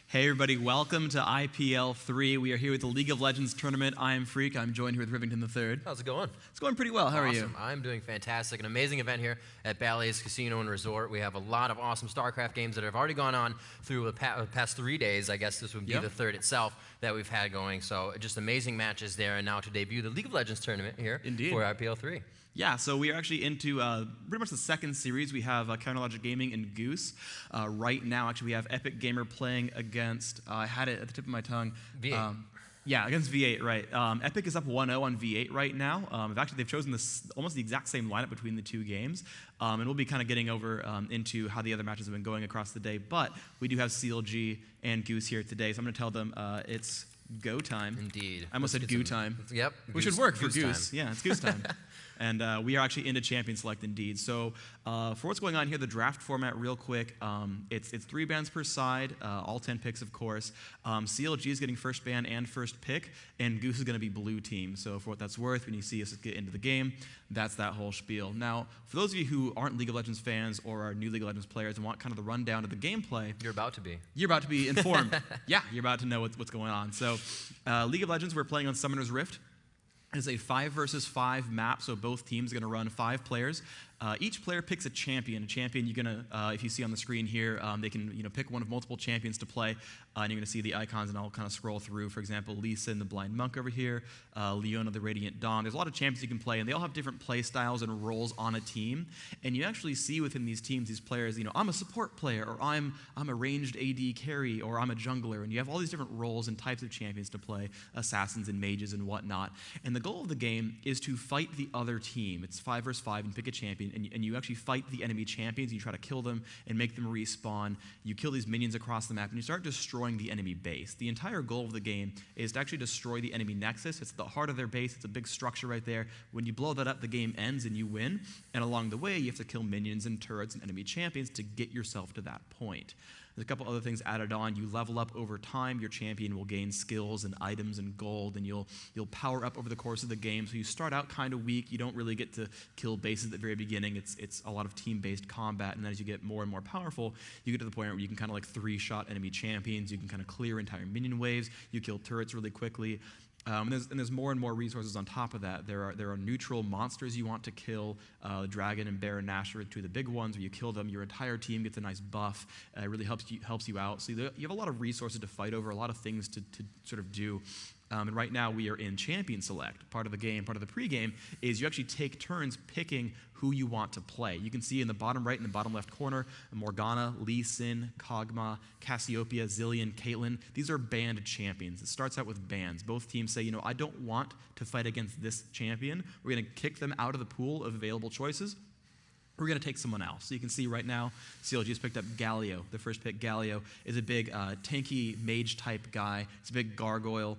Hey everybody, welcome to IPL 3. We are here with the League of Legends tournament. I am Freak. I'm joined here with Rivington III. How's it going? It's going pretty well. How are you? I'm doing fantastic. An amazing event here at Bally's Casino and Resort. We have a lot of awesome StarCraft games that have already gone on through the past 3 days. I guess this would be the third itself that we've had going. So just amazing matches there. And now to debut the League of Legends tournament here for IPL 3. Yeah, so we are actually into pretty much the second series. We have CLG Gaming and Goose. Right now, actually, we have Epic Gamer playing against, I had it at the tip of my tongue. V8. Yeah, against V8, right. Epic is up 1-0 on V8 right now. Actually, they've chosen almost the exact same lineup between the two games. And we'll be kind of getting over into how the other matches have been going across the day. But we do have CLG and Goose here today, so I'm going to tell them it's go time. Indeed. I almost said goo time. Yep. Which should work for Goose. Yeah, it's Goose time. And we are actually into Champion Select indeed. So for what's going on here, the draft format real quick, it's 3 bans per side, all 10 picks of course. CLG is getting first ban and first pick, and Goose is going to be blue team. So for what that's worth, when you see us get into the game, that's that whole spiel. Now, for those of you who aren't League of Legends fans or are new League of Legends players and want kind of the rundown of the gameplay. You're about to be. You're about to be informed. Yeah, you're about to know what's going on. So League of Legends, we're playing on Summoner's Rift. It's a 5 versus 5 map, so both teams are going to run 5 players. Each player picks a champion. A champion, you're going to, if you see on the screen here, they can pick one of multiple champions to play, and you're going to see the icons, and I'll kind of scroll through. For example, Lisa and the Blind Monk over here, Leona the Radiant Dawn. There's a lot of champions you can play, and they all have different play styles and roles on a team. And you actually see within these teams, these players, I'm a support player, or I'm a ranged AD carry, or I'm a jungler, and you have all these different roles and types of champions to play, assassins and mages and whatnot. And the goal of the game is to fight the other team. It's 5 versus 5 and pick a champion, and you actually fight the enemy champions. You try to kill them and make them respawn. You kill these minions across the map, and you start destroying the enemy base. The entire goal of the game is to actually destroy the enemy nexus. It's the heart of their base. It's a big structure right there. When you blow that up, the game ends and you win. And along the way, you have to kill minions and turrets and enemy champions to get yourself to that point. There's a couple other things added on. You level up over time. Your champion will gain skills and items and gold, and you'll power up over the course of the game. So you start out kind of weak. You don't really get to kill bases at the very beginning. It's a lot of team-based combat, and then as you get more and more powerful, you get to the point where you can kind of like 3-shot enemy champions. You can kind of clear entire minion waves. You kill turrets really quickly. And there's more and more resources on top of that. There are neutral monsters you want to kill. Dragon and Bear and Nash are two of the big ones. Where you kill them, your entire team gets a nice buff. It really helps you out. So you have a lot of resources to fight over, a lot of things to sort of do. And right now we are in Champion Select. Part of the game, part of the pregame, is you actually take turns picking who you want to play. You can see in the bottom right and the bottom left corner, Morgana, Lee Sin, Kog'Maw, Cassiopeia, Zillion, Caitlyn. These are banned champions. It starts out with bans. Both teams say, I don't want to fight against this champion. We're going to kick them out of the pool of available choices. We're going to take someone else. So you can see right now, CLG has picked up Galio. The first pick, Galio, is a big tanky mage-type guy. It's a big gargoyle.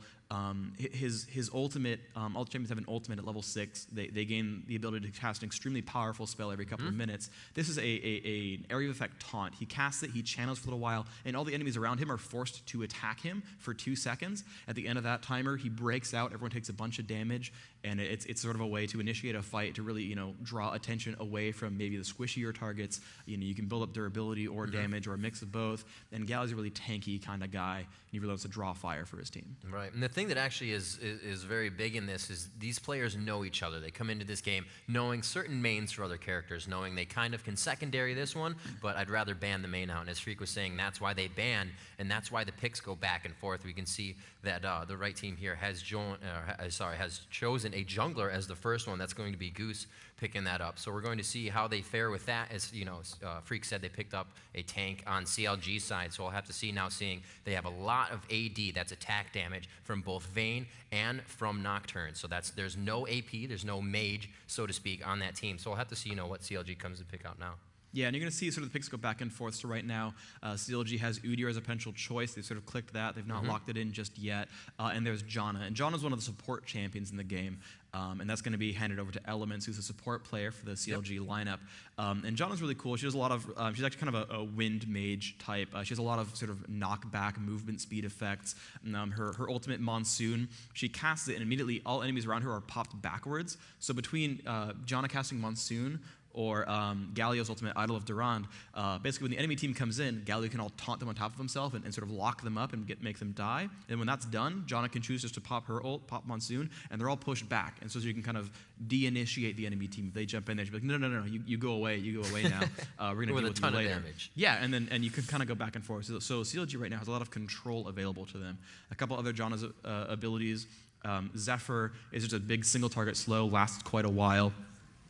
His ultimate, all the champions have an ultimate at level 6. They gain the ability to cast an extremely powerful spell every couple of minutes. This is an area of effect taunt. He casts it, he channels for a little while, and all the enemies around him are forced to attack him for 2 seconds. At the end of that timer, he breaks out, everyone takes a bunch of damage, and it's sort of a way to initiate a fight to really, draw attention away from maybe the squishier targets. You can build up durability or damage or a mix of both, and Galio's a really tanky kind of guy, and he really wants to draw fire for his team. Right, and the thing that actually is very big in this is these players know each other. They come into this game knowing certain mains for other characters, knowing they kind of can secondary this one, but I'd rather ban the main out. And as Freak was saying, that's why they ban, and that's why the picks go back and forth. We can see that the right team here has chosen a jungler as the first one. That's going to be Goose picking that up. So we're going to see how they fare with that. As you know, Freak said they picked up a tank on CLG side, so we'll have to see now, seeing they have a lot of AD, that's attack damage, from both Vayne and from Nocturne. So there's no AP, there's no mage, so to speak, on that team. So we'll have to see, what CLG comes to pick out now. Yeah, and you're going to see sort of the picks go back and forth. So right now, CLG has Udyr as a potential choice. They've sort of clicked that. They've not locked it in just yet. And there's Janna. And Janna's one of the support champions in the game. And that's going to be handed over to Elements, who's a support player for the CLG lineup. And Janna's really cool. She does a lot of, she's actually kind of a wind mage type. She has a lot of sort of knockback movement speed effects. Her ultimate Monsoon, she casts it, and immediately all enemies around her are popped backwards. So between Janna casting Monsoon or Galio's ultimate Idol of Durand, basically when the enemy team comes in, Galio can all taunt them on top of himself and sort of lock them up and make them die. And when that's done, Janna can choose just to pop her ult, pop Monsoon, and they're all pushed back. And so you can kind of de-initiate the enemy team. If they jump in there, she'll be like, no, you go away now. We're going to deal with you later. Damage. Yeah, and you can kind of go back and forth. So CLG right now has a lot of control available to them. A couple other Janna's abilities. Zephyr is just a big single target slow, lasts quite a while.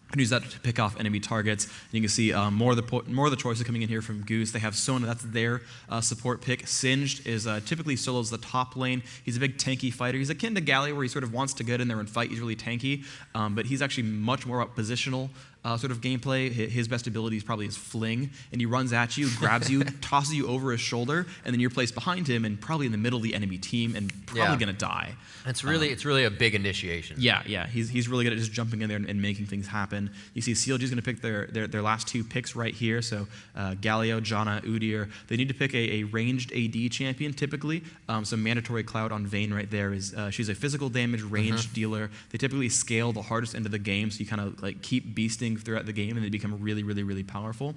And use that to pick off enemy targets. And you can see more of the choices coming in here from Goose. They have Sona, that's their support pick. Singed is typically solos the top lane. He's a big tanky fighter. He's akin to Galio, where he sort of wants to get in there and fight. He's really tanky, but he's actually much more about positional sort of gameplay. His best ability is probably his fling, and he runs at you, grabs you, tosses you over his shoulder, and then you're placed behind him and probably in the middle of the enemy team and probably going to die. It's really a big initiation. Yeah. He's really good at just jumping in there and making things happen. You see CLG is going to pick their last two picks right here. So Galio, Janna, Udyr. They need to pick a ranged AD champion typically. So mandatory Cloud on Vayne right there is she's a physical damage ranged dealer. They typically scale the hardest end of the game, so you kind of like keep beasting throughout the game and they become really, really, really powerful.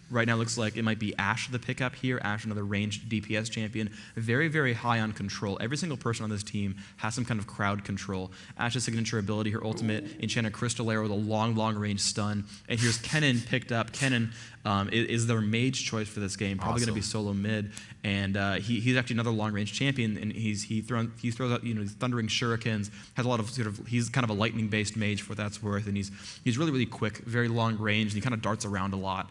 Right now it looks like it might be Ashe the pickup here. Ashe, another ranged DPS champion. Very, very high on control. Every single person on this team has some kind of crowd control. Ashe's signature ability, her ultimate, Enchanted Crystal Arrow with a long, long range stun. And here's Kennen picked up. Kennen is their mage choice for this game. Probably going to be solo mid. And he's actually another long range champion. And he throws out these thundering shurikens. Has a lot of he's kind of a lightning based mage for what that's worth. And he's really, really quick, very long range, and he kind of darts around a lot.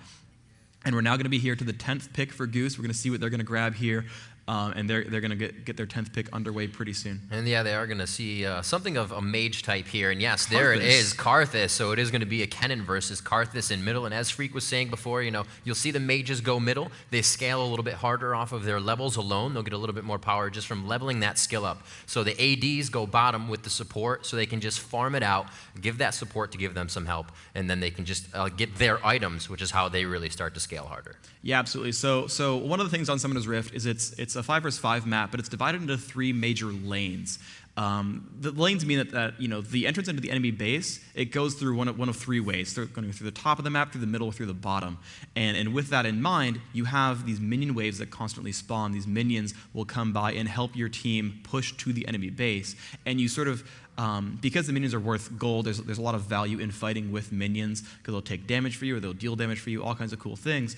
And we're now going to be here to the 10th pick for Goose. We're going to see what they're going to grab here. And they're going to get their 10th pick underway pretty soon. And yeah, they are going to see something of a mage type here. And yes, there it is, Karthus. So it is going to be a Kennen versus Karthus in middle. And as Freak was saying before, you'll see the mages go middle. They scale a little bit harder off of their levels alone. They'll get a little bit more power just from leveling that skill up. So the ADs go bottom with the support, so they can just farm it out, give that support to give them some help, and then they can just get their items, which is how they really start to scale harder. Yeah, absolutely. So one of the things on Summoner's Rift is it's a 5 versus 5 map, but it's divided into 3 major lanes. The lanes mean that the entrance into the enemy base, it goes through one of 3 ways. They're going through the top of the map, through the middle, through the bottom. And with that in mind, you have these minion waves that constantly spawn. These minions will come by and help your team push to the enemy base. And you sort of, because the minions are worth gold, there's a lot of value in fighting with minions, because they'll take damage for you or they'll deal damage for you, all kinds of cool things.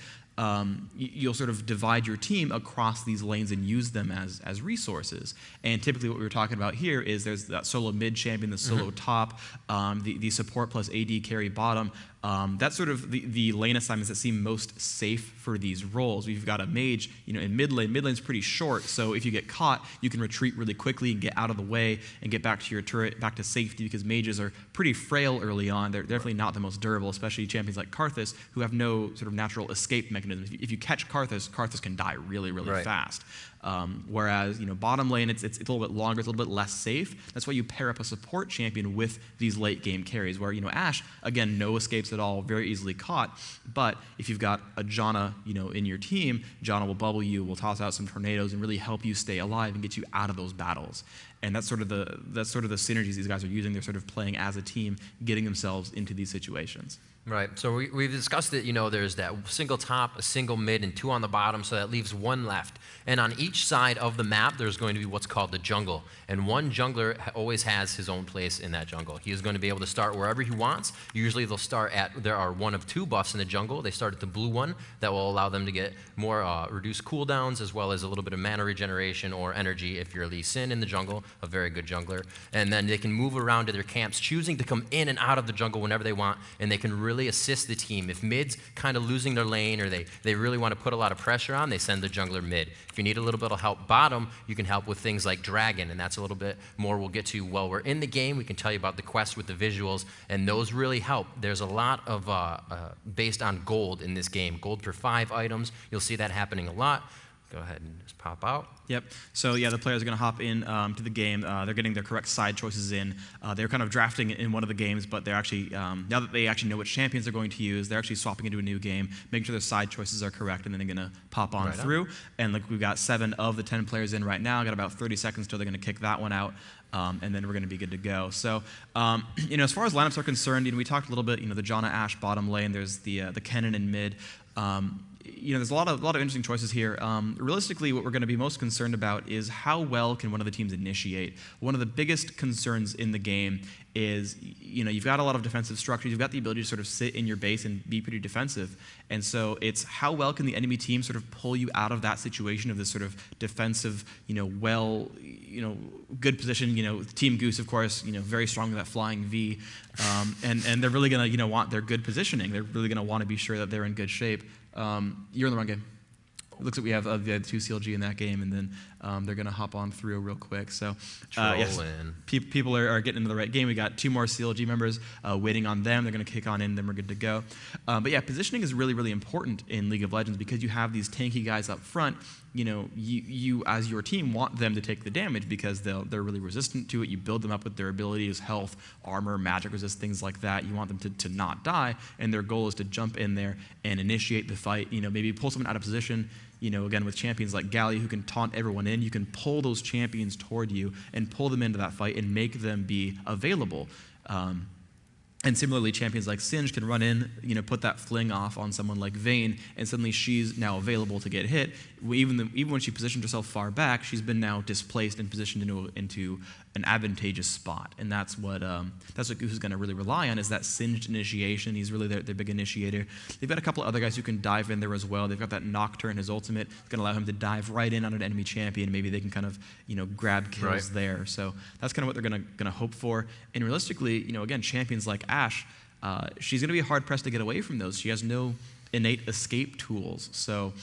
You'll sort of divide your team across these lanes and use them as resources. And typically what we were talking about here is there's that solo mid champion, the solo top, the support plus AD carry bottom. That's sort of the lane assignments that seem most safe for these roles. We've got a mage, in mid lane. Mid lane's pretty short, so if you get caught, you can retreat really quickly and get out of the way and get back to your turret, back to safety, because mages are pretty frail early on. They're definitely not the most durable, especially champions like Karthus, who have no sort of natural escape mechanism. If you catch Karthus, Karthus can die really, really fast. Whereas, bottom lane, it's a little bit longer, it's a little bit less safe. That's why you pair up a support champion with these late game carries, where, Ashe, again, no escapes at all, very easily caught. But if you've got a Janna, in your team, Janna will bubble you, will toss out some tornadoes and really help you stay alive and get you out of those battles. And that's sort of the synergies these guys are using. They're sort of playing as a team, getting themselves into these situations. Right. So we've discussed it. There's that single top, a single mid, and 2 on the bottom, so that leaves 1 left. And on each side of the map, there's going to be what's called the jungle. And one jungler always has his own place in that jungle. He is going to be able to start wherever he wants. Usually they'll start there are 1 of 2 buffs in the jungle. They start at the blue one that will allow them to get more reduced cooldowns, as well as a little bit of mana regeneration or energy if you're Lee Sin in the jungle, a very good jungler. And then they can move around to their camps, choosing to come in and out of the jungle whenever they want, and they can really assist the team. If mid's kind of losing their lane, or they really want to put a lot of pressure on, they send the jungler mid. If you need a little bit of help bottom, you can help with things like Dragon, and that's a little bit more we'll get to while we're in the game. We can tell you about the quest with the visuals, and those really help. There's a lot of based on gold in this game. Gold per 5 items. You'll see that happening a lot. Go ahead and just pop out. Yep. So yeah, the players are going to hop in to the game. They're getting their correct side choices in. They're kind of drafting in one of the games, but they're actually, now that they actually know which champions they're going to use, they're actually swapping into a new game, making sure their side choices are correct, and then they're going to pop on through. And like we've got 7 of the 10 players in right now. Got about 30 seconds till they're going to kick that one out. And then we're going to be good to go. So, as far as lineups are concerned, we talked a little bit. The Janna Ashe bottom lane. There's the Kennen in mid. There's a lot of interesting choices here. Realistically, what we're going to be most concerned about is how well can one of the teams initiate. One of the biggest concerns in the game is, you've got a lot of defensive structures. You've got the ability to sort of sit in your base and be pretty defensive. And so it's how well can the enemy team sort of pull you out of that situation of this sort of defensive, good position. Team Goose, of course, very strong with that flying V. And they're really going to, want their good positioning. They're really going to want to be sure that they're in good shape. You're in the wrong game. It looks like we have 2 CLG in that game, and then they're going to hop on through real quick. So, yes, people are getting into the right game. We got 2 more CLG members waiting on them. They're going to kick on in, then we're good to go. But yeah, positioning is really, really important in League of Legends because you have these tanky guys up front. You as your team want them to take the damage because they're really resistant to it. You build them up with their abilities, health, armor, magic resist, things like that. You want them to not die, and their goal is to jump in there and initiate the fight. Maybe pull someone out of position. Again, with champions like Galio who can taunt everyone in, you can pull those champions toward you and pull them into that fight and make them be available. And similarly, champions like Singe can run in, put that fling off on someone like Vayne, and suddenly she's now available to get hit. Even when she positioned herself far back, she's been now displaced and positioned into an advantageous spot. And that's what Goose is going to really rely on, is that Singed initiation. He's really their big initiator. They've got a couple of other guys who can dive in there as well. They've got that Nocturne, his ultimate. It's going to allow him to dive right in on an enemy champion. Maybe they can kind of, grab kills there. So that's kind of what they're going to hope for. And realistically, again, champions like Ashe, she's going to be hard-pressed to get away from those. She has no innate escape tools. So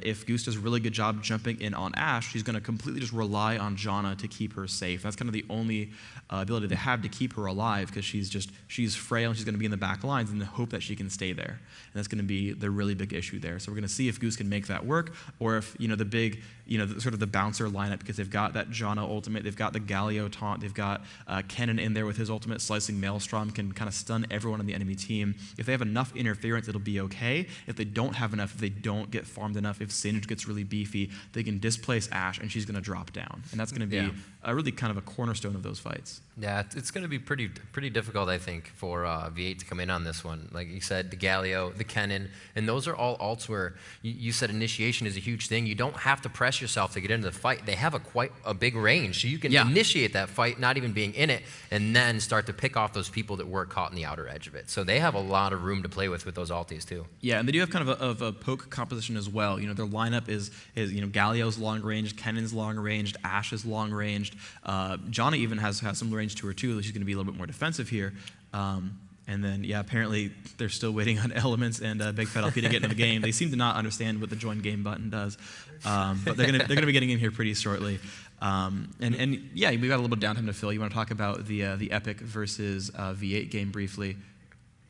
if Goose does a really good job jumping in on Ashe, she's going to completely just rely on Janna to keep her safe. That's kind of the only ability they have to keep her alive, because she's frail and she's going to be in the back lines in the hope that she can stay there. And that's going to be the really big issue there. So we're going to see if Goose can make that work, or if the big, sort of the bouncer lineup, because they've got that Janna ultimate, they've got the Galio taunt, they've got Kennen in there with his ultimate slicing Maelstrom, can kind of stun everyone on the enemy team. If they have enough interference, it'll be okay. If they don't have enough, if they don't get farmed enough, if Singe gets really beefy, they can displace Ashe and she's going to drop down. And that's going to be a really kind of a cornerstone of those fights. Yeah, it's going to be pretty difficult, I think, for V8 to come in on this one. Like you said, the Galio, the Kennen, and those are all ults where you said initiation is a huge thing. You don't have to press yourself to get into the fight. They have quite a big range, so you can initiate that fight, not even being in it, and then start to pick off those people that were caught in the outer edge of it. So they have a lot of room to play with those ultis too. Yeah, and they do have kind of a poke composition as well. Their lineup is Galio's long ranged, Kennen's long ranged, Ashe is long ranged. Janna even has some range to her too. She's going to be a little bit more defensive here. And then, apparently they're still waiting on Elements and Big Fat LP to get into the game. They seem to not understand what the join game button does, but they're gonna be getting in here pretty shortly. And we've got a little bit of downtime to fill. You want to talk about the Epic versus V8 game briefly?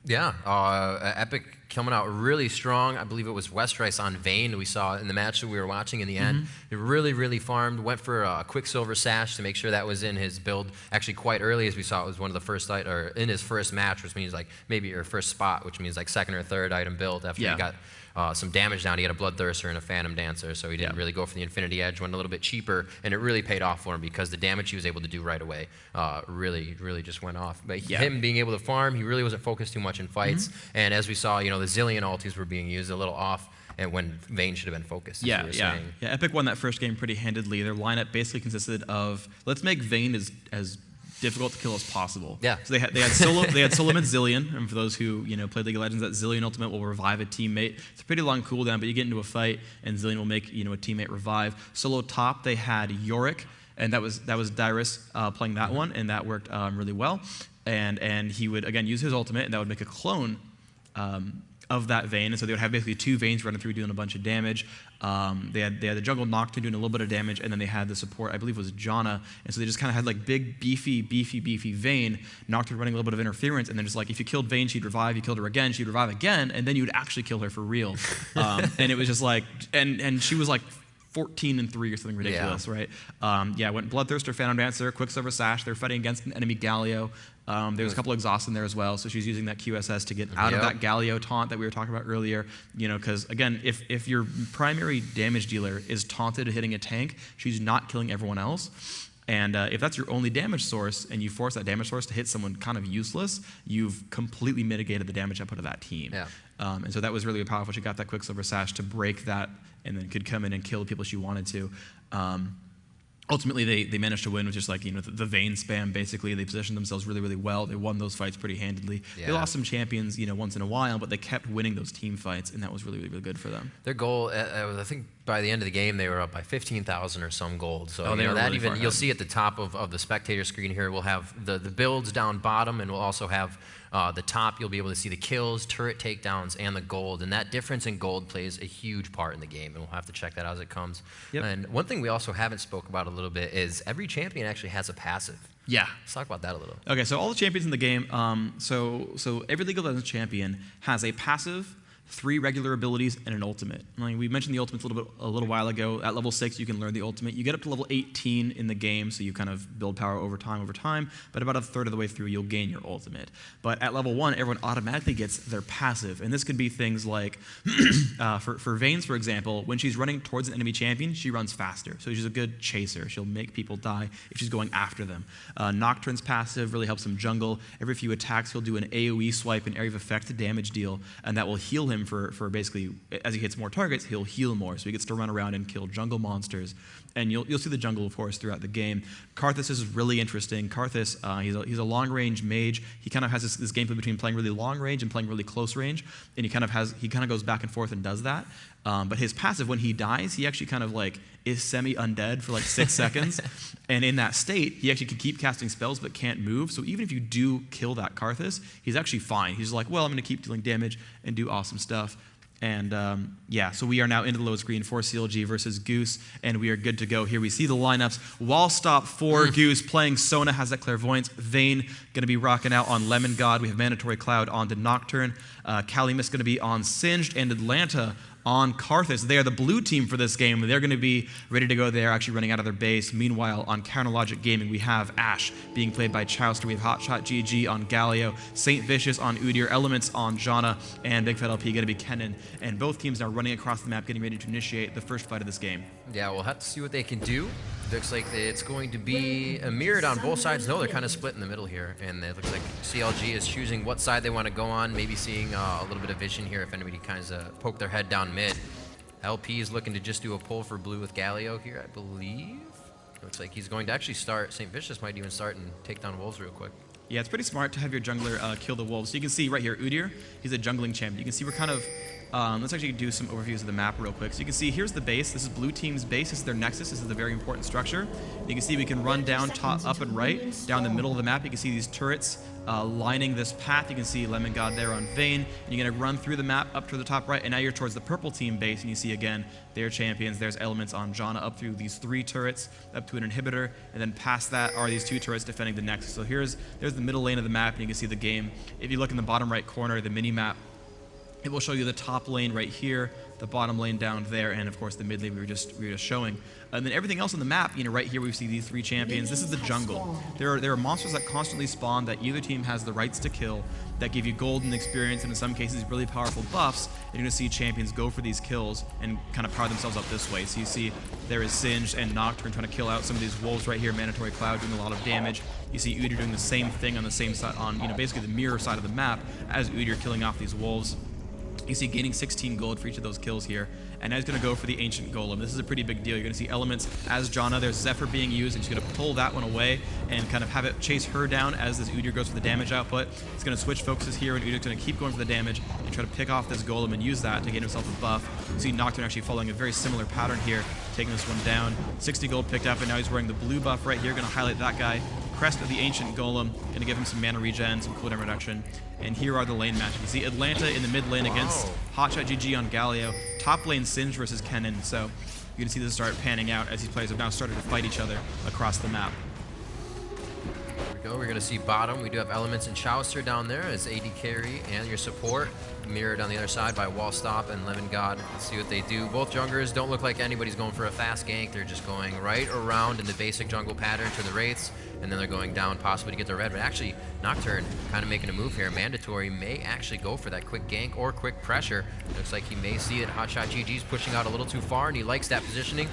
Yeah, Epic coming out really strong. I believe it was Westrice on Vayne we saw in the match that we were watching in the end. It really farmed, went for a Quicksilver Sash to make sure that was in his build actually quite early, as we saw it was one of the first, or in his first match, which means like maybe your first spot, which means like second or third item build after he got some damage down. He had a Bloodthirster and a Phantom Dancer, so he didn't really go for the Infinity Edge, went a little bit cheaper, and it really paid off for him because the damage he was able to do right away really just went off. But him being able to farm, he really wasn't focused too much in fights, and as we saw, the Zillion ultis were being used a little off, and when Vayne should have been focused. Yeah. Epic won that first game pretty handedly. Their lineup basically consisted of, let's make Vayne as difficult to kill as possible. Yeah. So they had solo mid Zillion, and for those who played League of Legends, that Zillion ultimate will revive a teammate. It's a pretty long cooldown, but you get into a fight, and Zillion will make a teammate revive. Solo top, they had Yorick, and that was Dyrus playing that one, and that worked really well. And he would again use his ultimate, and that would make a clone of that Vayne, and so they would have basically 2 Vaynes running through doing a bunch of damage. They had the jungle Nocturne doing a little bit of damage, and then they had the support, I believe was Janna, and so they just kind of had like big, beefy Vayne, Nocturne running a little bit of interference, and then just like if you killed Vayne, she'd revive, you killed her again, she'd revive again, and then you'd actually kill her for real. And it was just like, and she was like 14-3 or something ridiculous, right? Went Bloodthirster, Phantom Dancer, Quicksilver Sash. They're fighting against an enemy Galio. There was a couple exhausts in there as well, so she's using that QSS to get out of that Galio taunt that we were talking about earlier. Because again, if your primary damage dealer is taunted hitting a tank, she's not killing everyone else. And if that's your only damage source, and you force that damage source to hit someone kind of useless, you've completely mitigated the damage output of that team. Yeah. And so that was really powerful. She got that Quicksilver Sash to break that, and then could come in and kill the people she wanted to. Ultimately, they managed to win with just like the Vayne spam. Basically, they positioned themselves really well. They won those fights pretty handedly. Yeah. They lost some champions once in a while, but they kept winning those team fights, and that was really good for them. Their goal, I think, by the end of the game, they were up by 15,000 or some gold. So that really even you'll see at the top of the spectator screen here, we'll have the builds down bottom, and we'll also have the top. You'll be able to see the kills, turret takedowns, and the gold. And that difference in gold plays a huge part in the game, and we'll have to check that out as it comes. Yep. And one thing we also haven't spoke about a little bit is every champion actually has a passive. Yeah. Let's talk about that a little. Okay, so all the champions in the game, so every League of Legends champion has a passive, 3 regular abilities, and an ultimate. We mentioned the ultimates a little while ago. At level 6, you can learn the ultimate. You get up to level 18 in the game, so you kind of build power over time, but about a third of the way through, you'll gain your ultimate. But at level 1, everyone automatically gets their passive, and this could be things like, for Vayne, for example, when she's running towards an enemy champion, she runs faster, so she's a good chaser. She'll make people die if she's going after them. Nocturne's passive really helps him jungle. Every few attacks, he'll do an AoE swipe and area of effect damage deal, and that will heal him for basically, as he hits more targets, he'll heal more. So he gets to run around and kill jungle monsters. And you'll see the jungle, of course, throughout the game. Karthus is really interesting. Karthus, he's a long-range mage. He kind of has this gameplay between playing really long range and playing really close range. And he kind of goes back and forth and does that. But his passive, when he dies, he actually kind of like is semi-undead for like 6 seconds. And in that state, he actually can keep casting spells but can't move. So even if you do kill that Karthus, he's actually fine. He's like, well, I'm going to keep dealing damage and do awesome stuff. And so we are now into the load screen for CLG versus Goose, and we are good to go. Here we see the lineups. Wall stop for Goose, playing Sona, has that clairvoyance. Vayne going to be rocking out on Lemon God. We have Mandatory Cloud on the Nocturne. Kalimus going to be on Singed, and Atlanta on Karthus. They are the blue team for this game. They're going to be ready to go. They're actually running out of their base. Meanwhile, on Counterlogic Gaming, we have Ashe being played by Chowster. We have HotshotGG on Galio, Saint Vicious on Udyr, Elements on Janna, and Big Fat LP going to be Kennen. And both teams now running across the map, getting ready to initiate the first fight of this game. Yeah, we'll have to see what they can do. Looks like it's going to be mirrored on both sides. No, they're kind of split in the middle here, and it looks like CLG is choosing what side they want to go on, maybe seeing a little bit of vision here if anybody kind of poke their head down mid. LP is looking to just do a pull for blue with Galio here, I believe. Looks like he's going to actually start. St. Vicious might even start and take down Wolves real quick. Yeah, it's pretty smart to have your jungler kill the Wolves. So you can see right here, Udyr, he's a jungling champion. You can see we're kind of, let's actually do some overviews of the map real quick. So you can see here's the base. This is blue team's base. This is their nexus. This is the very important structure. You can see we can run down, top, up, and right. Down the middle of the map, you can see these turrets lining this path. You can see Lemon God there on Vayne. And you're going to run through the map up to the top right, and now you're towards the purple team base, and you see again their champions. There's Elements on Janna up through these 3 turrets, up to an inhibitor, and then past that are these 2 turrets defending the nexus. So there's the middle lane of the map, and you can see the game. If you look in the bottom right corner, the mini map It will show you the top lane right here, the bottom lane down there, and of course the mid lane we were just showing. And then everything else on the map, right here we see these 3 champions. This is the jungle. There are monsters that constantly spawn that either team has the rights to kill, that give you gold and experience, and in some cases really powerful buffs. And you're going to see champions go for these kills and kind of power themselves up this way. So you see there is Singed and Nocturne trying to kill out some of these wolves right here. Mandatory Cloud doing a lot of damage. You see Udyr doing the same thing on the same side, on basically the mirror side of the map as Udyr killing off these wolves. You see gaining 16 gold for each of those kills here. And now he's going to go for the Ancient Golem. This is a pretty big deal. You're going to see elements as Janna. There's Zephyr being used, and she's going to pull that one away and kind of have it chase her down as this Udyr goes for the damage output. He's going to switch focuses here, and Udyr's going to keep going for the damage and try to pick off this Golem and use that to gain himself a buff. You see Nocturne actually following a very similar pattern here, taking this one down. 60 gold picked up, and now he's wearing the blue buff right here. Going to highlight that guy. Crest of the Ancient Golem, going to give him some mana regen, some cooldown reduction. And here are the lane matches. You see Atlanta in the mid lane against HotshotGG on Galio. Top lane Singed versus Kennen. So you're going to see this start panning out as these players have now started to fight each other across the map. Here we go. We're going to see bottom. We do have Elements and Chaucer down there as AD carry and your support. Mirrored on the other side by Wall Stop and Lemon God. Let's see what they do. Both junglers don't look like anybody's going for a fast gank. They're just going right around in the basic jungle pattern to the Wraiths, and then they're going down possibly to get the red. But actually, Nocturne kind of making a move here. Mandatory may actually go for that quick gank or quick pressure. Looks like he may see that HotshotGG's pushing out a little too far, and he likes that positioning.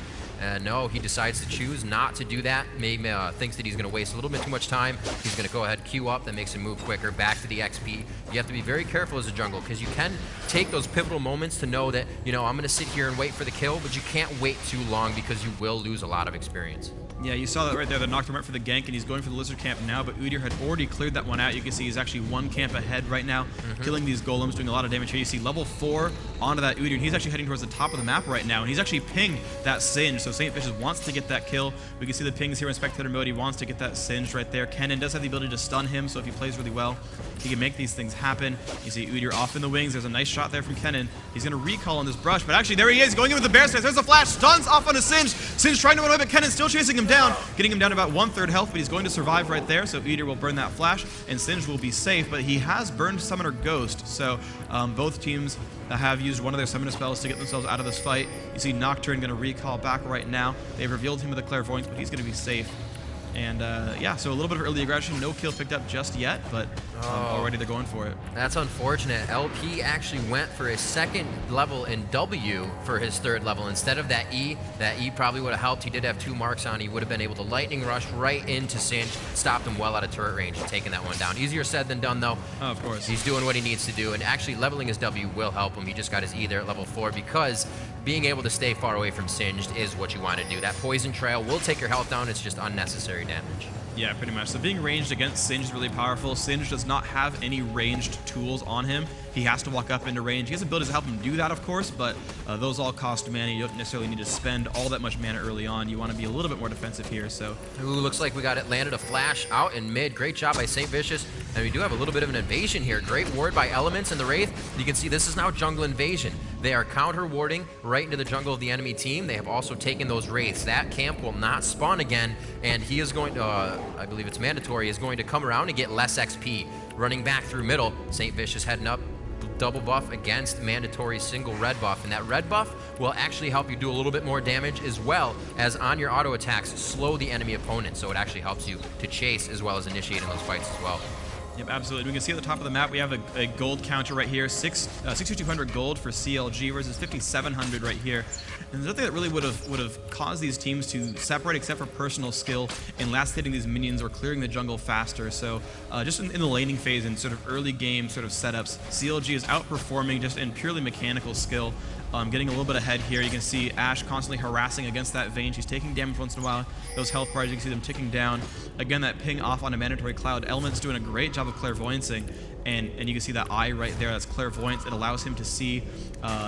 No, he decides to choose not to do that. Maybe thinks that he's going to waste a little bit too much time. He's going to go ahead, queue up. That makes him move quicker, back to the XP. You have to be very careful as a jungle because you can take those pivotal moments to know that, I'm going to sit here and wait for the kill, but you can't wait too long because you will lose a lot of experience. Yeah, you saw that right there. The Nocturne went for the gank, and he's going for the Lizard Camp now, but Udyr had already cleared that one out. You can see he's actually 1 camp ahead right now, killing these golems, doing a lot of damage here. You see level 4 onto that Udyr, and he's actually heading towards the top of the map right now, and he's actually pinged that Singe, so St. Vicious wants to get that kill. We can see the pings here in Spectator mode. He wants to get that Singed right there. Kennen does have the ability to stun him, so if he plays really well, he can make these things happen. You see Udyr off in the wings. There's a nice shot there from Kennen. He's going to recall on this brush, but actually there he is, going in with the bear stance. There's a flash, stuns off on a Singe. Singe trying to run away, but Kennen's still chasing him down, getting him down to about 1/3 health, but he's going to survive right there, so Udyr will burn that flash, and Singe will be safe, but he has burned Summoner Ghost, so both teams have used one of their summoner spells to get themselves out of this fight. You see Nocturne going to recall back right now. They've revealed him with a Clairvoyance, but he's going to be safe. And yeah, so a little bit of early aggression, no kill picked up just yet, but already they're going for it. That's unfortunate. LP actually went for his 2nd level in W for his 3rd level instead of that E. That E probably would have helped. He did have 2 marks on. He would have been able to lightning rush right into Singe, stopped him well out of turret range, and taken that one down. Easier said than done, though. Oh, of course. He's doing what he needs to do, and actually leveling his W will help him. He just got his E there at level 4 because being able to stay far away from Singed is what you want to do. That poison trail will take your health down. It's just unnecessary damage. Yeah, pretty much. So being ranged against Singe is really powerful. Singe does not have any ranged tools on him. He has to walk up into range. He has abilities to help him do that, of course, but those all cost mana. You don't necessarily need to spend all that much mana early on. You want to be a little bit more defensive here, so. Ooh, looks like we got it landed a flash out in mid. Great job by St. Vicious. And we do have a little bit of an invasion here. Great ward by Elements and the Wraith. You can see this is now jungle invasion. They are counter warding right into the jungle of the enemy team. They have also taken those Wraiths. That camp will not spawn again, and he is going to, I believe it's mandatory, is going to come around and get less XP. Running back through middle, St. Vicious heading up, double buff against mandatory single red buff, and that red buff will actually help you do a little bit more damage as well as on your auto attacks slow the enemy opponent, so it actually helps you to chase as well as initiating those fights as well. Yep, absolutely. We can see at the top of the map we have a gold counter right here, 6,200 gold for CLG versus 5,700 right here. And there's nothing that really would have caused these teams to separate except for personal skill and last hitting these minions or clearing the jungle faster. So just in the laning phase and sort of early game sort of setups, CLG is outperforming just in purely mechanical skill. Getting a little bit ahead here. You can see Ashe constantly harassing against that Vayne. She's taking damage once in a while. Those health bars, you can see them ticking down. Again, that ping off on a mandatory cloud. Element's doing a great job of clairvoyancing. And you can see that eye right there, that's clairvoyance. It allows him to see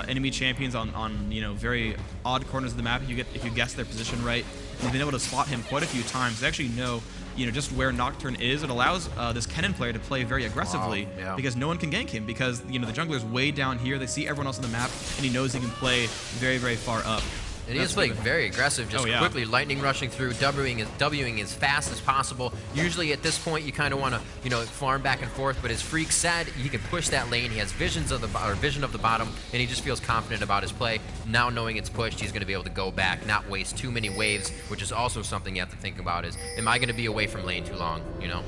enemy champions on very odd corners of the map if you guess their position right. And he's been able to spot him quite a few times. They actually know just where Nocturne is. It allows this Kennen player to play very aggressively because no one can gank him because the jungler's way down here. They see everyone else on the map, and he knows he can play very, very far up. And he is playing very aggressive, just quickly lightning rushing through, Wing as fast as possible. Usually at this point you kind of want to, you know, farm back and forth, but as Freak said, he can push that lane. He has vision of the bottom, and he just feels confident about his play. Now knowing it's pushed, he's going to be able to go back, not waste too many waves, which is also something you have to think about is, am I going to be away from lane too long, you know?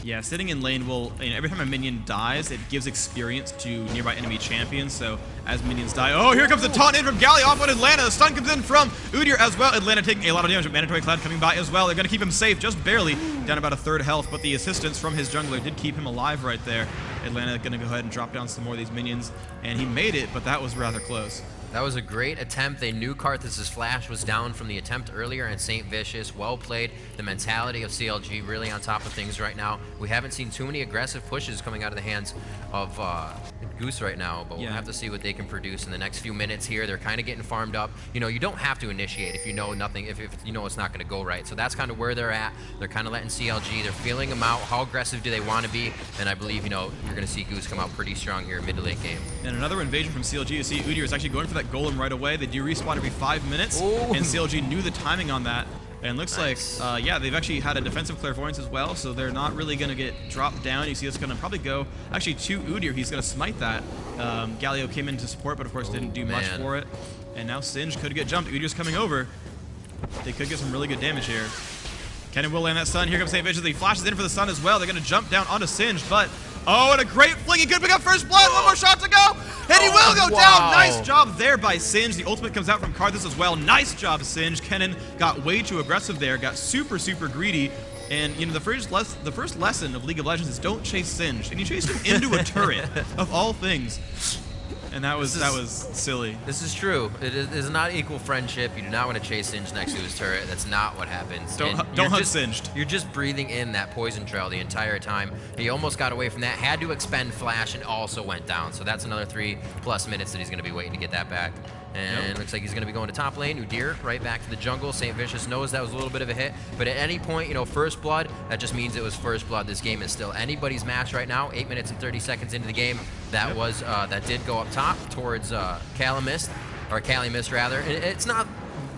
Yeah, sitting in lane will, you know, every time a minion dies, it gives experience to nearby enemy champions. So as minions die, oh, here comes the taunt in from Galio off on Atlanta. The stun comes in from Udyr as well. Atlanta taking a lot of damage, but Mandatory Cloud coming by as well. They're going to keep him safe, just barely, down about a third health. But the assistance from his jungler did keep him alive right there. Atlanta going to go ahead and drop down some more of these minions, and he made it, but that was rather close. That was a great attempt. They knew Karthus' flash was down from the attempt earlier, and St. Vicious, well played. The mentality of CLG really on top of things right now. We haven't seen too many aggressive pushes coming out of the hands of Goose right now, but we'll have to see what they can produce in the next few minutes here. They're kind of getting farmed up. You know, you don't have to initiate if you know nothing, if you know it's not going to go right. So that's kind of where they're at. They're kind of letting CLG, they're feeling them out. How aggressive do they want to be? And I believe, you know, you're going to see Goose come out pretty strong here mid to late game. And another invasion from CLG. You see Udyr is actually going for that golem right away. They do respawn every 5 minutes, and CLG knew the timing on that. And looks like, yeah, they've actually had a defensive clairvoyance as well, so they're not really going to get dropped down. You see it's going to probably go, actually, to Udyr. He's going to smite that. Galio came in to support, but of course didn't do much for it. And now Singe could get jumped. Udyr's coming over. They could get some really good damage here. Kennen will land that stun. Here comes St. Vicious. He flashes in for the stun as well. They're going to jump down onto Singe, but oh, and a great fling. He could pick up first blood. One more shot to go, and he will go down. Nice job there by Singe. The ultimate comes out from Karthus as well. Nice job, Singe. Kennen got way too aggressive there, got super, super greedy. And, you know, the first lesson of League of Legends is don't chase Singe. And you chased him into a turret, of all things. And that was silly. This is true. It is not equal friendship. You do not want to chase Singe next to his turret. That's not what happens. Don't hunt Singed. You're just breathing in that poison trail the entire time. He almost got away from that. Had to expend flash and also went down. So that's another 3+ minutes that he's going to be waiting to get that back. And looks like he's going to be going to top lane. Udyr right back to the jungle. St. Vicious knows that was a little bit of a hit. But at any point, you know, first blood, that just means it was first blood. This game is still anybody's match right now. 8 minutes and 30 seconds into the game. That was that did go up top towards Calimist, or Calimist rather. And it's not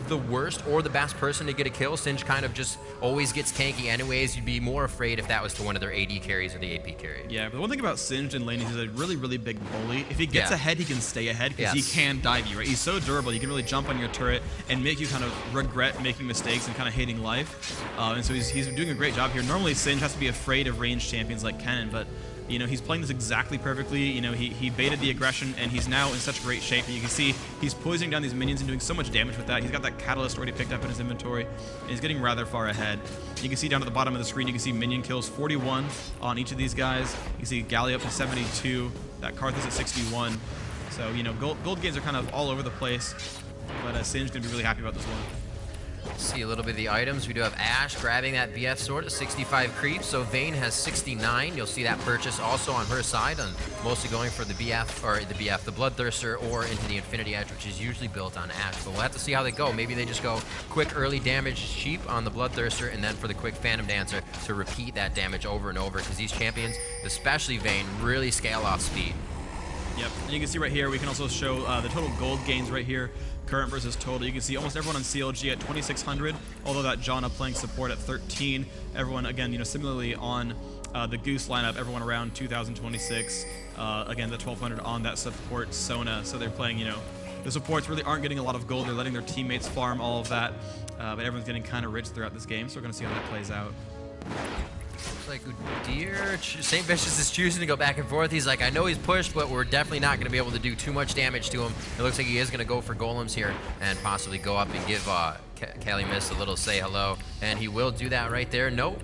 the worst or the best person to get a kill. Singe kind of just always gets tanky anyways. You'd be more afraid if that was to one of their AD carries or the AP carry. Yeah, but the one thing about Singe in lane is he's a really, really big bully. If he gets ahead, he can stay ahead because he can dive you, right? He's so durable. He can really jump on your turret and make you kind of regret making mistakes and kind of hating life. And so he's doing a great job here. Normally, Singe has to be afraid of ranged champions like Kennen, but you know, he's playing this exactly perfectly. You know, he baited the aggression, and he's now in such great shape. And you can see he's poisoning down these minions and doing so much damage with that. He's got that catalyst already picked up in his inventory, and he's getting rather far ahead. You can see down at the bottom of the screen, you can see minion kills, 41 on each of these guys. You can see Galio up to 72, that Karthus at 61. So, you know, gold gains are kind of all over the place, but Singe's going to be really happy about this one. See a little bit of the items. We do have Ashe grabbing that BF sword at 65 creeps. So Vayne has 69. You'll see that purchase also on her side, and mostly going for the BF, or the Bloodthirster, or into the Infinity Edge, which is usually built on Ashe. But we'll have to see how they go. Maybe they just go quick early damage cheap on the Bloodthirster, and then for the quick Phantom Dancer to repeat that damage over and over, because these champions, especially Vayne, really scale off speed. Yep, and you can see right here, we can also show the total gold gains right here, current versus total. You can see almost everyone on CLG at 2,600, although that Janna playing support at 13. Everyone, again, you know, similarly on the Goose lineup, everyone around 2,026. Again, the 1,200 on that support Sona. So they're playing, you know, the supports really aren't getting a lot of gold. They're letting their teammates farm all of that, but everyone's getting kind of rich throughout this game, so we're going to see how that plays out. Looks like Udyr, St. Vicious is choosing to go back and forth. He's like, I know he's pushed, but we're definitely not going to be able to do too much damage to him. It looks like he is going to go for golems here and possibly go up and give Calimist a little say hello. And he will do that right there. No,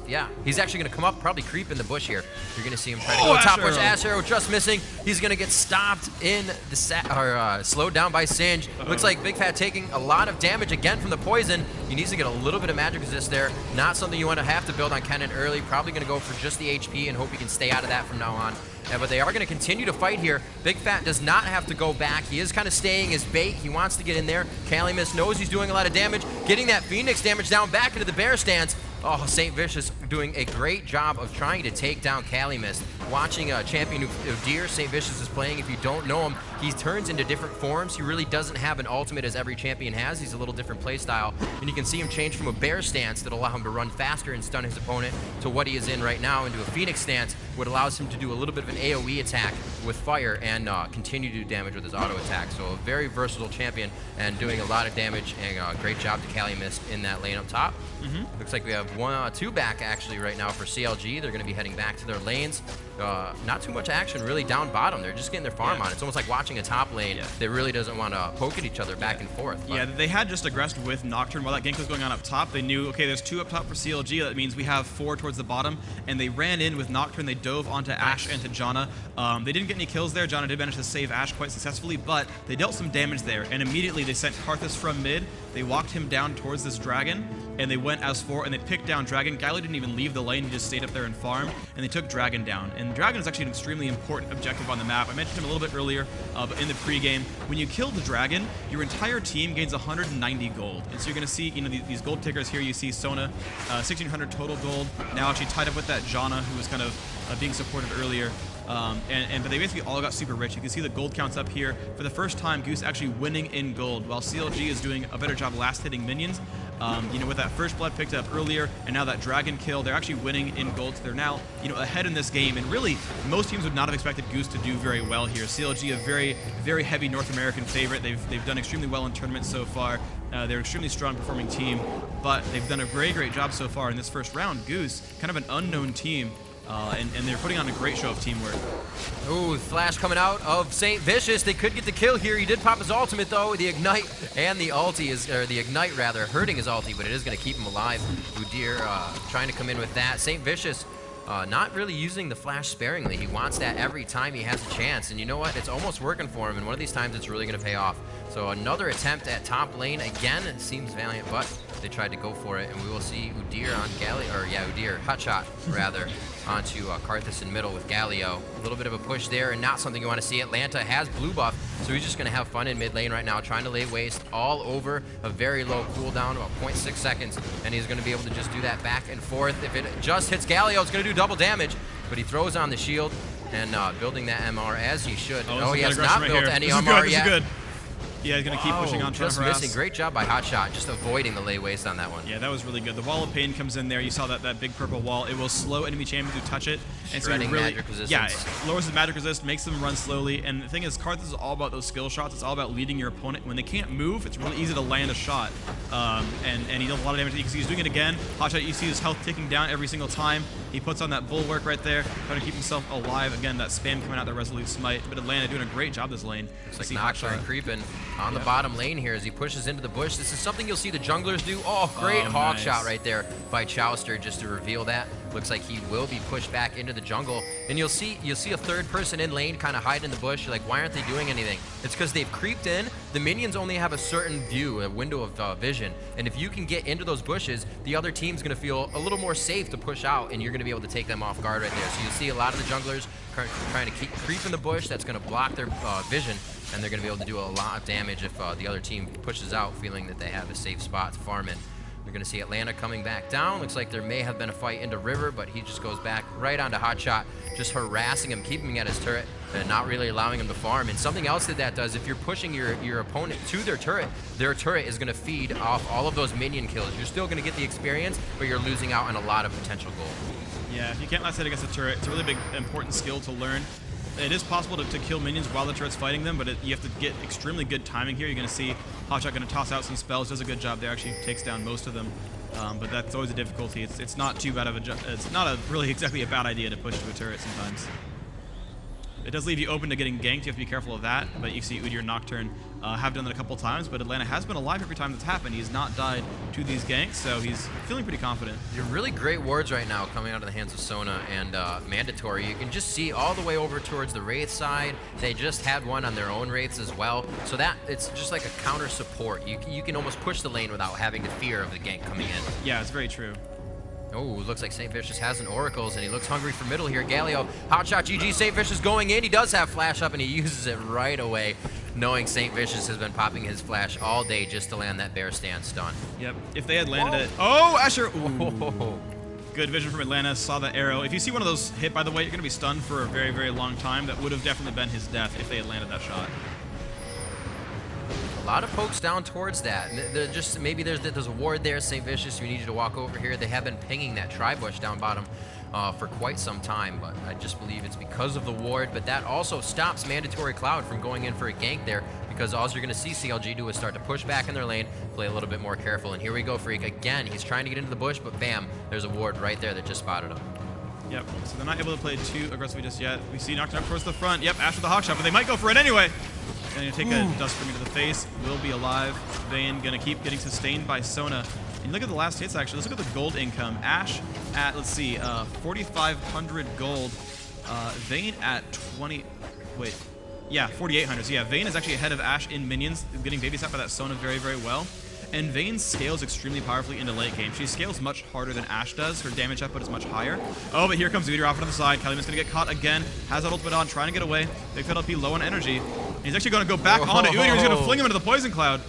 yeah. He's actually going to come up, probably creep in the bush here. You're going to see him try to go top push. Ashe arrow just missing. He's going to get stopped in the slowed down by Singe. Looks like Big Fat taking a lot of damage again from the poison. He needs to get a little bit of magic resist there. Not something you want to have to build on Kennen early. Probably going to go for just the HP and hope he can stay out of that from now on. Yeah, but they are going to continue to fight here. Big Fat does not have to go back. He is kind of staying as bait. He wants to get in there. Calimist knows he's doing a lot of damage. Getting that Phoenix damage down back into the bear stance. Oh, St. Vicious doing a great job of trying to take down Calimist. watching a champion Udyr, St. Vicious, is playing. If you don't know him, he turns into different forms. He really doesn't have an ultimate as every champion has. He's a little different play style. And you can see him change from a bear stance that allow him to run faster and stun his opponent to what he is in right now into a Phoenix stance, what allows him to do a little bit of an AoE attack with fire and continue to do damage with his auto attack. So a very versatile champion and doing a lot of damage, and great job to Calumet in that lane up top. Looks like we have two back actually right now for CLG. They're going to be heading back to their lanes. Not too much action really down bottom. They're just getting their farm on. It's almost like watching a top lane that really doesn't want to poke at each other back and forth. Yeah, they had just aggressed with Nocturne while that gank was going on up top. They knew, okay, there's 2 up top for CLG. That means we have 4 towards the bottom. And they ran in with Nocturne. They dove onto Ashe and to Janna. They didn't get any kills there. Janna did manage to save Ashe quite successfully, but they dealt some damage there. And immediately they sent Karthus from mid. They walked him down towards this dragon, and they went as 4, and they picked down Dragon. Galio didn't even leave the lane. He just stayed up there and farmed, and they took Dragon down. And Dragon is actually an extremely important objective on the map. I mentioned him a little bit earlier, but in the pregame, when you kill the Dragon, your entire team gains 190 gold. And so you're going to see, these gold tickers here. You see Sona, 1,600 total gold. Now actually tied up with that Janna, who was kind of being supported earlier. But they basically all got super rich. You can see the gold counts up here. For the first time, Goose actually winning in gold, while CLG is doing a better job last hitting minions. With that first blood picked up earlier, and now that dragon kill, they're actually winning in gold. So they're now, ahead in this game. And really, most teams would not have expected Goose to do very well here. CLG, a very, very heavy North American favorite. They've done extremely well in tournaments so far. They're an extremely strong performing team, but they've done a very great job so far in this first round. Goose, kind of an unknown team. And they're putting on a great show of teamwork. Ooh, flash coming out of St. Vicious. They could get the kill here. He did pop his ultimate though. The ignite and the ulti is, or the ignite rather, hurting his ulti, but it is going to keep him alive. Udyr trying to come in with that. St. Vicious not really using the flash sparingly. He wants that every time he has a chance. And you know what? It's almost working for him. And one of these times it's really going to pay off. So another attempt at top lane. Again, it seems valiant, but they tried to go for it. And we will see Udyr on Udyr, Hotshot rather, onto Karthus in middle with Galio. A little bit of a push there, and not something you want to see. Atlanta has blue buff, so he's just going to have fun in mid lane right now, trying to lay waste all over a very low cooldown, about 0.6 seconds, and he's going to be able to just do that back and forth. If it just hits Galio, it's going to do double damage, but he throws on the shield and building that MR as he should. Oh, he has not built any MR yet. This is good. Yeah, he's going to keep pushing on. Just missing. Great job by Hotshot, just avoiding the lay waste on that one. Yeah, that was really good. The wall of pain comes in there. You saw that big purple wall. It will slow enemy champions who touch it. And Shredding so really, magic resistance. Yeah, it lowers his magic resist, makes them run slowly. And the thing is, Karthus is all about those skill shots. It's all about leading your opponent. When they can't move, it's really easy to land a shot. And he does a lot of damage. You can see he's doing it again. Hotshot, you see his health ticking down every single time. He puts on that bulwark right there, trying to keep himself alive. Again, that spam coming out, that resolute smite. But Atlanta doing a great job this lane. Looks like Nocturne creeping on the bottom lane here as he pushes into the bush. This is something you'll see the junglers do. Oh, great hawk shot right there by Chowster just to reveal that. Looks like he will be pushed back into the jungle. And you'll see a third person in lane kind of hide in the bush. You're like, why aren't they doing anything? It's because they've creeped in. The minions only have a certain view, a window of vision. And if you can get into those bushes, the other team's going to feel a little more safe to push out, and you're going to be able to take them off guard right there. So you'll see a lot of the junglers trying to keep creeping the bush. That's going to block their vision, and they're going to be able to do a lot of damage if the other team pushes out, feeling that they have a safe spot to farm in. We're going to see Atlanta coming back down. Looks like there may have been a fight into River, but he just goes back right onto Hotshot, just harassing him, keeping him at his turret, and not really allowing him to farm. And something else that does, if you're pushing your opponent to their turret is going to feed off all of those minion kills. You're still going to get the experience, but you're losing out on a lot of potential gold. Yeah, if you can't last hit against a turret, it's a really big, important skill to learn. It is possible to kill minions while the turret's fighting them, but you have to get extremely good timing here. You're going to see Hotshot going to toss out some spells, does a good job there, actually takes down most of them. But that's always a difficulty. It's not too bad of it's not really exactly a bad idea to push to a turret sometimes. It does leave you open to getting ganked. You have to be careful of that. But you see Udyr and Nocturne have done that a couple times. But Atlanta has been alive every time that's happened. He's not died to these ganks, so he's feeling pretty confident. You're really great wards right now coming out of the hands of Sona and Mandatory. You can just see all the way over towards the Wraith side. They just had one on their own Wraiths as well. So that it's just like a counter support. You can almost push the lane without having the fear of the gank coming in. Yeah, it's very true. Oh, looks like St. Vicious has an Oracles, and he looks hungry for middle here. Galio, HotshotGG, St. Vicious going in. He does have flash up, and he uses it right away, knowing St. Vicious has been popping his flash all day just to land that bear stand stun. Yep, if they had landed it. Oh, Asher! Ooh. Good vision from Atlanta, saw the arrow. If you see one of those hit, by the way, you're going to be stunned for a very, very long time. That would have definitely been his death if they had landed that shot. A lot of pokes down towards that. They're just, maybe there's a ward there, St. Vicious, we need you to walk over here. They have been pinging that tri-bush down bottom for quite some time, but I just believe it's because of the ward, but that also stops Mandatory Cloud from going in for a gank there, because all you're going to see CLG do is start to push back in their lane, play a little bit more careful, and here we go, Freak. Again, he's trying to get into the bush, but bam, there's a ward right there that just spotted him. Yep, so they're not able to play too aggressively just yet. We see knocked up towards the front. Yep, Ash with the hawk shot, but they might go for it anyway. Gonna take a dust from into the face, will be alive. Vayne gonna keep getting sustained by Sona. And look at the last hits actually, let's look at the gold income. Ash at, let's see, 4,500 gold. Vayne at 4,800. So yeah, Vayne is actually ahead of Ash in minions, getting babysat by that Sona very, very well. And Vayne scales extremely powerfully into late game. She scales much harder than Ash does. Her damage output is much higher. Oh, but here comes Udyr off to the side. Calumet's going to get caught again. Has that ultimate on, trying to get away. Big Fat LP low on energy. He's actually going to go back onto Udyr. He's going to fling him into the poison cloud.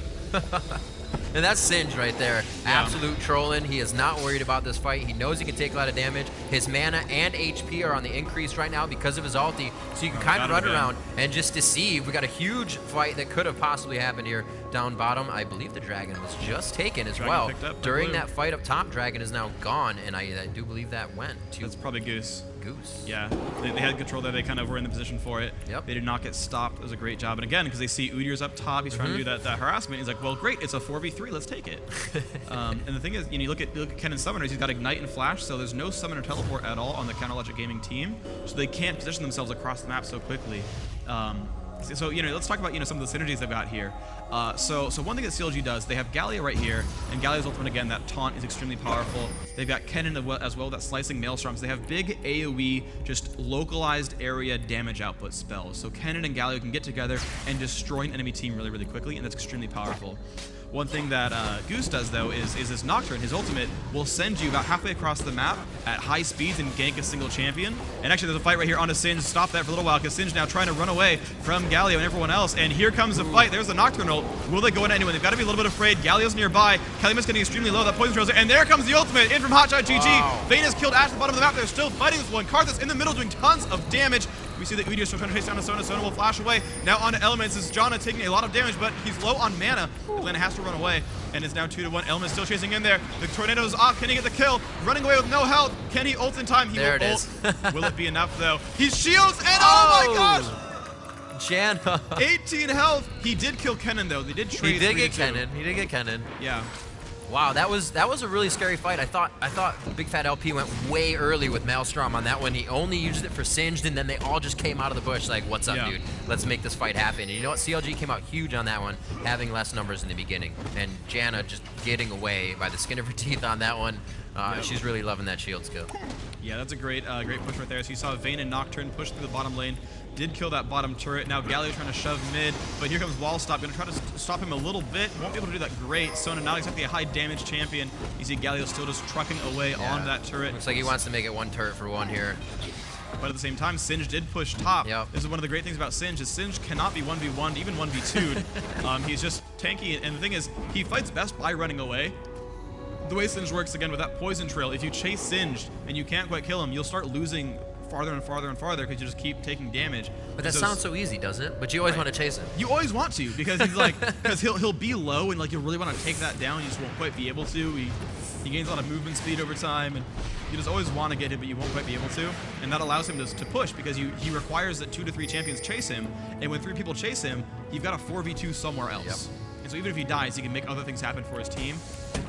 And that's Singe right there. Yeah. Absolute trolling. He is not worried about this fight. He knows he can take a lot of damage. His mana and HP are on the increase right now because of his ulti. So you can kind of run around and just deceive. We got a huge fight that could have possibly happened here down bottom. I believe the dragon was just taken as well. During that fight up top, dragon is now gone, and I do believe that went to... That's probably Goose. Goose. Yeah, they had control there. They kind of were in the position for it. Yep. They did not get stopped. It was a great job. And again, because they see Udyr's up top, he's trying to do that harassment. He's like, well, great, it's a 4v3. Let's take it. And the thing is, you look at Kennen's summoners. He's got Ignite and Flash, so there's no summoner teleport at all on the HotshotGG Gaming team. So they can't position themselves across the map so quickly. So let's talk about some of the synergies they've got here. So one thing that CLG does, they have Galio right here, and Galio's ultimate again, that taunt is extremely powerful. They've got Kennen as well, that slicing maelstrom. So they have big AoE, just localized area damage output spells. So Kennen and Galio can get together and destroy an enemy team really, really quickly, and that's extremely powerful. One thing that Goose does, though, is his Nocturne, his ultimate, will send you about halfway across the map at high speeds and gank a single champion. And actually, there's a fight right here onto Singe. Stop that for a little while, because Singe now trying to run away from Galio and everyone else. And here comes the fight. There's the Nocturne ult. Will they go in anyway? They've got to be a little bit afraid. Galio's nearby. Calumet's getting extremely low. That poison trails there. And there comes the ultimate in from HotshotGG. Wow. Vayne has killed Ash at the bottom of the map. They're still fighting this one. Karthus in the middle doing tons of damage. We see that Udyr still trying to chase down to Sona. Sona will flash away. Now onto Elements. This is Janna taking a lot of damage, but he's low on mana. Atlanta has to run away, and it's now 2-1. Elements still chasing in there. The tornado's off. Can he get the kill? Running away with no health. Can he ult in time? He will ult. Will it be enough, though? He shields, and oh my gosh! Janna. 18 health. He did kill Kennen, though. They did trade. He did get Kennen. He did get Kennen. Yeah. Wow, that was a really scary fight. I thought Big Fat LP went way early with Maelstrom on that one. He only used it for Singed, and then they all just came out of the bush like, what's up, dude? Let's make this fight happen. And you know what? CLG came out huge on that one, having less numbers in the beginning. And Janna just getting away by the skin of her teeth on that one. She's really loving that shield skill. Yeah, that's a great push right there. So you saw Vayne and Nocturne push through the bottom lane. Did kill that bottom turret. Now Galio trying to shove mid, but here comes Wall Stop. Gonna try to stop him a little bit. Won't be able to do that great. Sona not exactly a high damage champion. You see Galio still just trucking away on that turret. Looks like he wants to make it one turret for one here. But at the same time, Singe did push top. Yep. This is one of the great things about Singe, is Singe cannot be 1v1'd, even 1v2'd. He's just tanky, and the thing is, he fights best by running away. The way Singe works, again, with that poison trail, if you chase Singe and you can't quite kill him, you'll start losing farther and farther and farther because you just keep taking damage. But that sounds so easy, doesn't it? But you always want to chase him. You always want to, because he's like, because he'll be low, and like you really want to take that down. You just won't quite be able to. He gains a lot of movement speed over time, and you just always want to get him, but you won't quite be able to. And that allows him to push, because he requires that 2 to 3 champions chase him, and when 3 people chase him, you've got a 4v2 somewhere else. Yep. And so even if he dies, he can make other things happen for his team.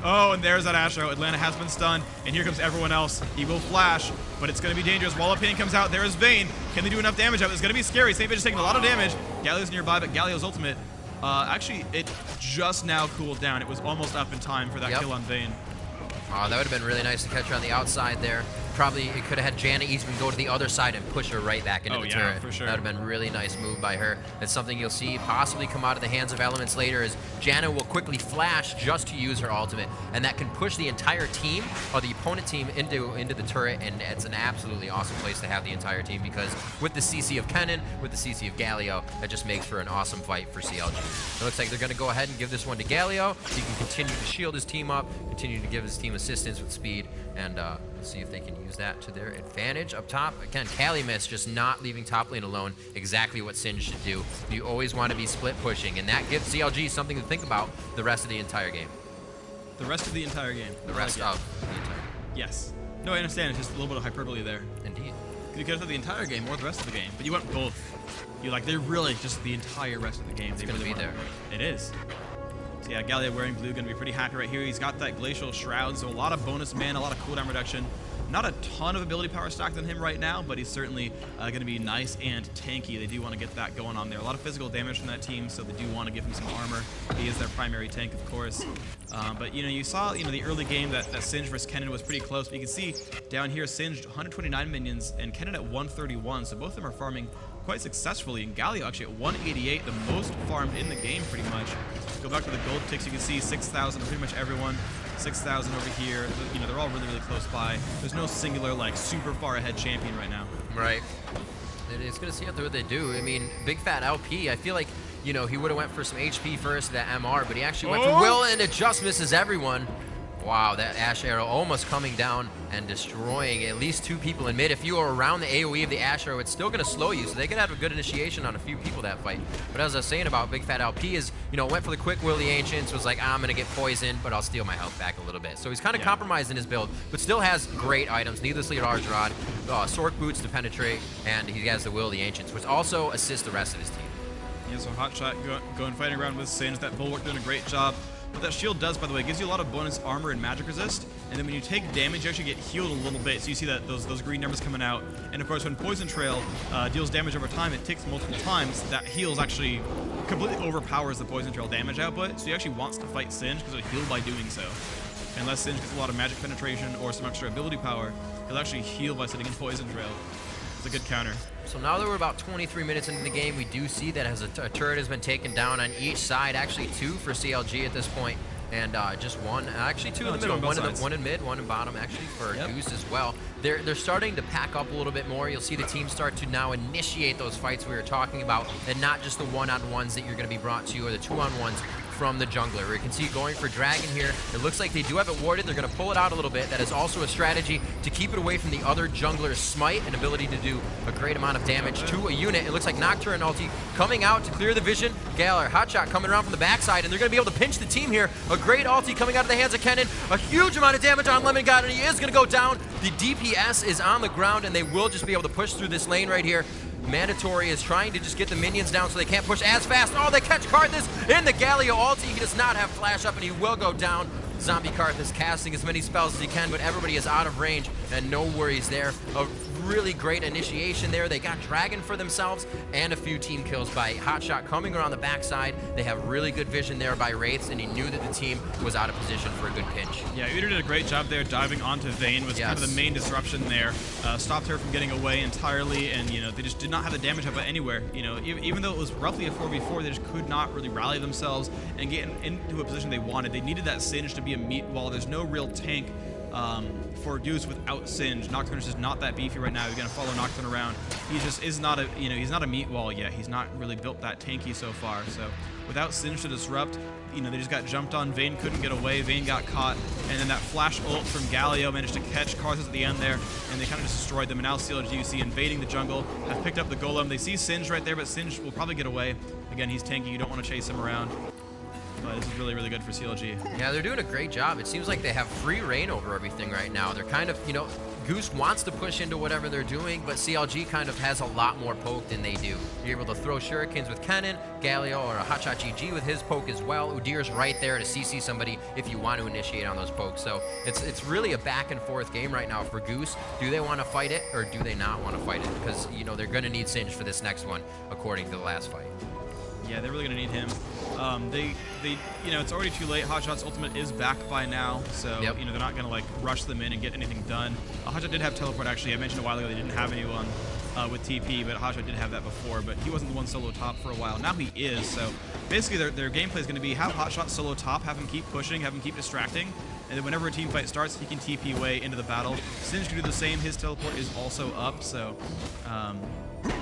Oh, and there's that Astro. Atlanta has been stunned, and here comes everyone else. He will flash, but it's going to be dangerous. Wall of Pain comes out. There is Vayne. Can they do enough damage out? It's going to be scary. St. Vicious taking a lot of damage. Galio's nearby, but Galio's ultimate, actually, it just now cooled down. It was almost up in time for that kill on Vayne. Oh, that would have been really nice to catch her on the outside there. Probably it could have had Janna even go to the other side and push her right back into the turret. For sure. That would have been a really nice move by her. That's something you'll see possibly come out of the hands of Elements later, as Janna will quickly flash just to use her ultimate, and that can push the entire team or the opponent team into the turret, and it's an absolutely awesome place to have the entire team, because with the CC of Kennen, with the CC of Galio, that just makes for an awesome fight for CLG. It looks like they're going to go ahead and give this one to Galio. He can continue to shield his team up, continue to give his team assistance with speed, and let's see if they can use that to their advantage. Up top, again, Calumet just not leaving top lane alone, exactly what Singe should do. You always want to be split pushing, and that gives CLG something to think about the rest of the entire game. The rest of the entire game. The rest of the entire game. Yes. No, I understand. It's just a little bit of hyperbole there. Indeed. You could have said the entire game or the rest of the game, but you went both. They're really just the entire rest of the game. It's going to be there. It is. So yeah, Galio wearing blue, going to be pretty happy right here. He's got that Glacial Shroud, so a lot of bonus mana, a lot of cooldown reduction. Not a ton of ability power stacked on him right now, but he's certainly going to be nice and tanky. They do want to get that going on there. A lot of physical damage from that team, so they do want to give him some armor. He is their primary tank, of course. But you saw the early game that Singe versus Kennen was pretty close. But you can see down here, Singe 129 minions and Kennen at 131. So both of them are farming quite successfully. And Galio actually at 188, the most farmed in the game pretty much. Go back to the gold ticks, you can see 6,000 for pretty much everyone. 6,000 over here. They're all really, really close by. There's no singular, super far ahead champion right now. Right. It's going to see what they do. I mean, Big Fat LP, I feel like, he would have went for some HP first, that MR, but he actually went for Will, and it just misses everyone. Wow, that Ash Arrow almost coming down and destroying at least 2 people in mid. If you are around the AoE of the Ash Arrow, it's still going to slow you, so they could have a good initiation on a few people that fight. But as I was saying about Big Fat LP is, went for the quick Will of the Ancients, was like, I'm going to get poisoned, but I'll steal my health back a little bit. So he's kind of compromised in his build, but still has great items. Needlessly Large Rod, Sork Boots to penetrate, and he has the Will of the Ancients, which also assists the rest of his team. Yeah, so Hotshot going fighting around with Singe. That Bulwark doing a great job. What that shield does, by the way, gives you a lot of bonus armor and magic resist, and then when you take damage, you actually get healed a little bit, so you see that those green numbers coming out. And of course, when Poison Trail deals damage over time, it ticks multiple times. That heals actually completely overpowers the Poison Trail damage output, so he actually wants to fight Singe because he'll heal by doing so. Unless Singe gets a lot of magic penetration or some extra ability power, he'll actually heal by sitting in Poison Trail. It's a good counter. So now that we're about 23 minutes into the game, we do see that as a turret has been taken down on each side, actually 2 for CLG at this point, and just 1, actually 2 in the middle, one in mid, 1 in bottom, actually for Goose as well. They're starting to pack up a little bit more. You'll see the team start to now initiate those fights we were talking about, and not just the one-on-ones that you're going to be brought to, or the two-on-ones from the jungler. We can see going for Dragon here. It looks like they do have it warded. They're going to pull it out a little bit. That is also a strategy to keep it away from the other jungler's smite, and ability to do a great amount of damage to a unit. It looks like Nocturne ulti coming out to clear the vision. Galar, Hotshot coming around from the backside, and they're going to be able to pinch the team here. A great ulti coming out of the hands of Kennen. A huge amount of damage on Lemon God, and he is going to go down. The DPS is on the ground, and they will just be able to push through this lane right here. Mandatory is trying to just get the minions down so they can't push as fast. Oh, they catch Karthus in the Galio ulti. He does not have flash up, and he will go down. Zombie Karthus casting as many spells as he can, but everybody is out of range, and no worries there. A really great initiation there. They got Dragon for themselves, and a few team kills by Hotshot coming around the backside. They have really good vision there by Wraiths, and he knew that the team was out of position for a good pinch. Yeah, Udyr did a great job there diving onto Vayne, was kind of the main disruption there. Stopped her from getting away entirely, and they just did not have the damage up anywhere. Even though it was roughly a 4v4, they just could not really rally themselves and get into a position they wanted. They needed that Singe to be a meat wall. There's no real tank for Goose without Singe. Nocturne is just not that beefy right now. You're gonna follow Nocturne around. He just is not a he's not a meat wall yet. He's not really built that tanky so far. So without Singe to disrupt, they just got jumped on. Vayne couldn't get away. Vayne got caught, and then that flash ult from Galio managed to catch Karthus at the end there, and they kind of just destroyed them. And now CLG, you see, invading the jungle, have picked up the golem. They see Singe right there, but Singe will probably get away. Again, he's tanky. You don't want to chase him around. But this is really, really good for CLG. Yeah, they're doing a great job. It seems like they have free reign over everything right now. They're kind of, Goose wants to push into whatever they're doing, but CLG kind of has a lot more poke than they do. You're able to throw shurikens with Kennen, Galio, or a HotshotGG with his poke as well. Udyr's right there to CC somebody if you want to initiate on those pokes. So it's really a back and forth game right now for Goose. Do they want to fight it, or do they not want to fight it? Because, they're going to need Singe for this next one, according to the last fight. Yeah, they're really going to need him. It's already too late. Hotshot's ultimate is back by now, so they're not going to rush them in and get anything done. Hotshot did have teleport, actually. I mentioned a while ago they didn't have anyone with TP, but Hotshot did have that before, but he wasn't the one solo top for a while. Now he is, so basically their gameplay is going to be have Hotshot solo top, have him keep pushing, have him keep distracting, and then whenever a team fight starts, he can TP way into the battle. Singe can do the same. His teleport is also up, so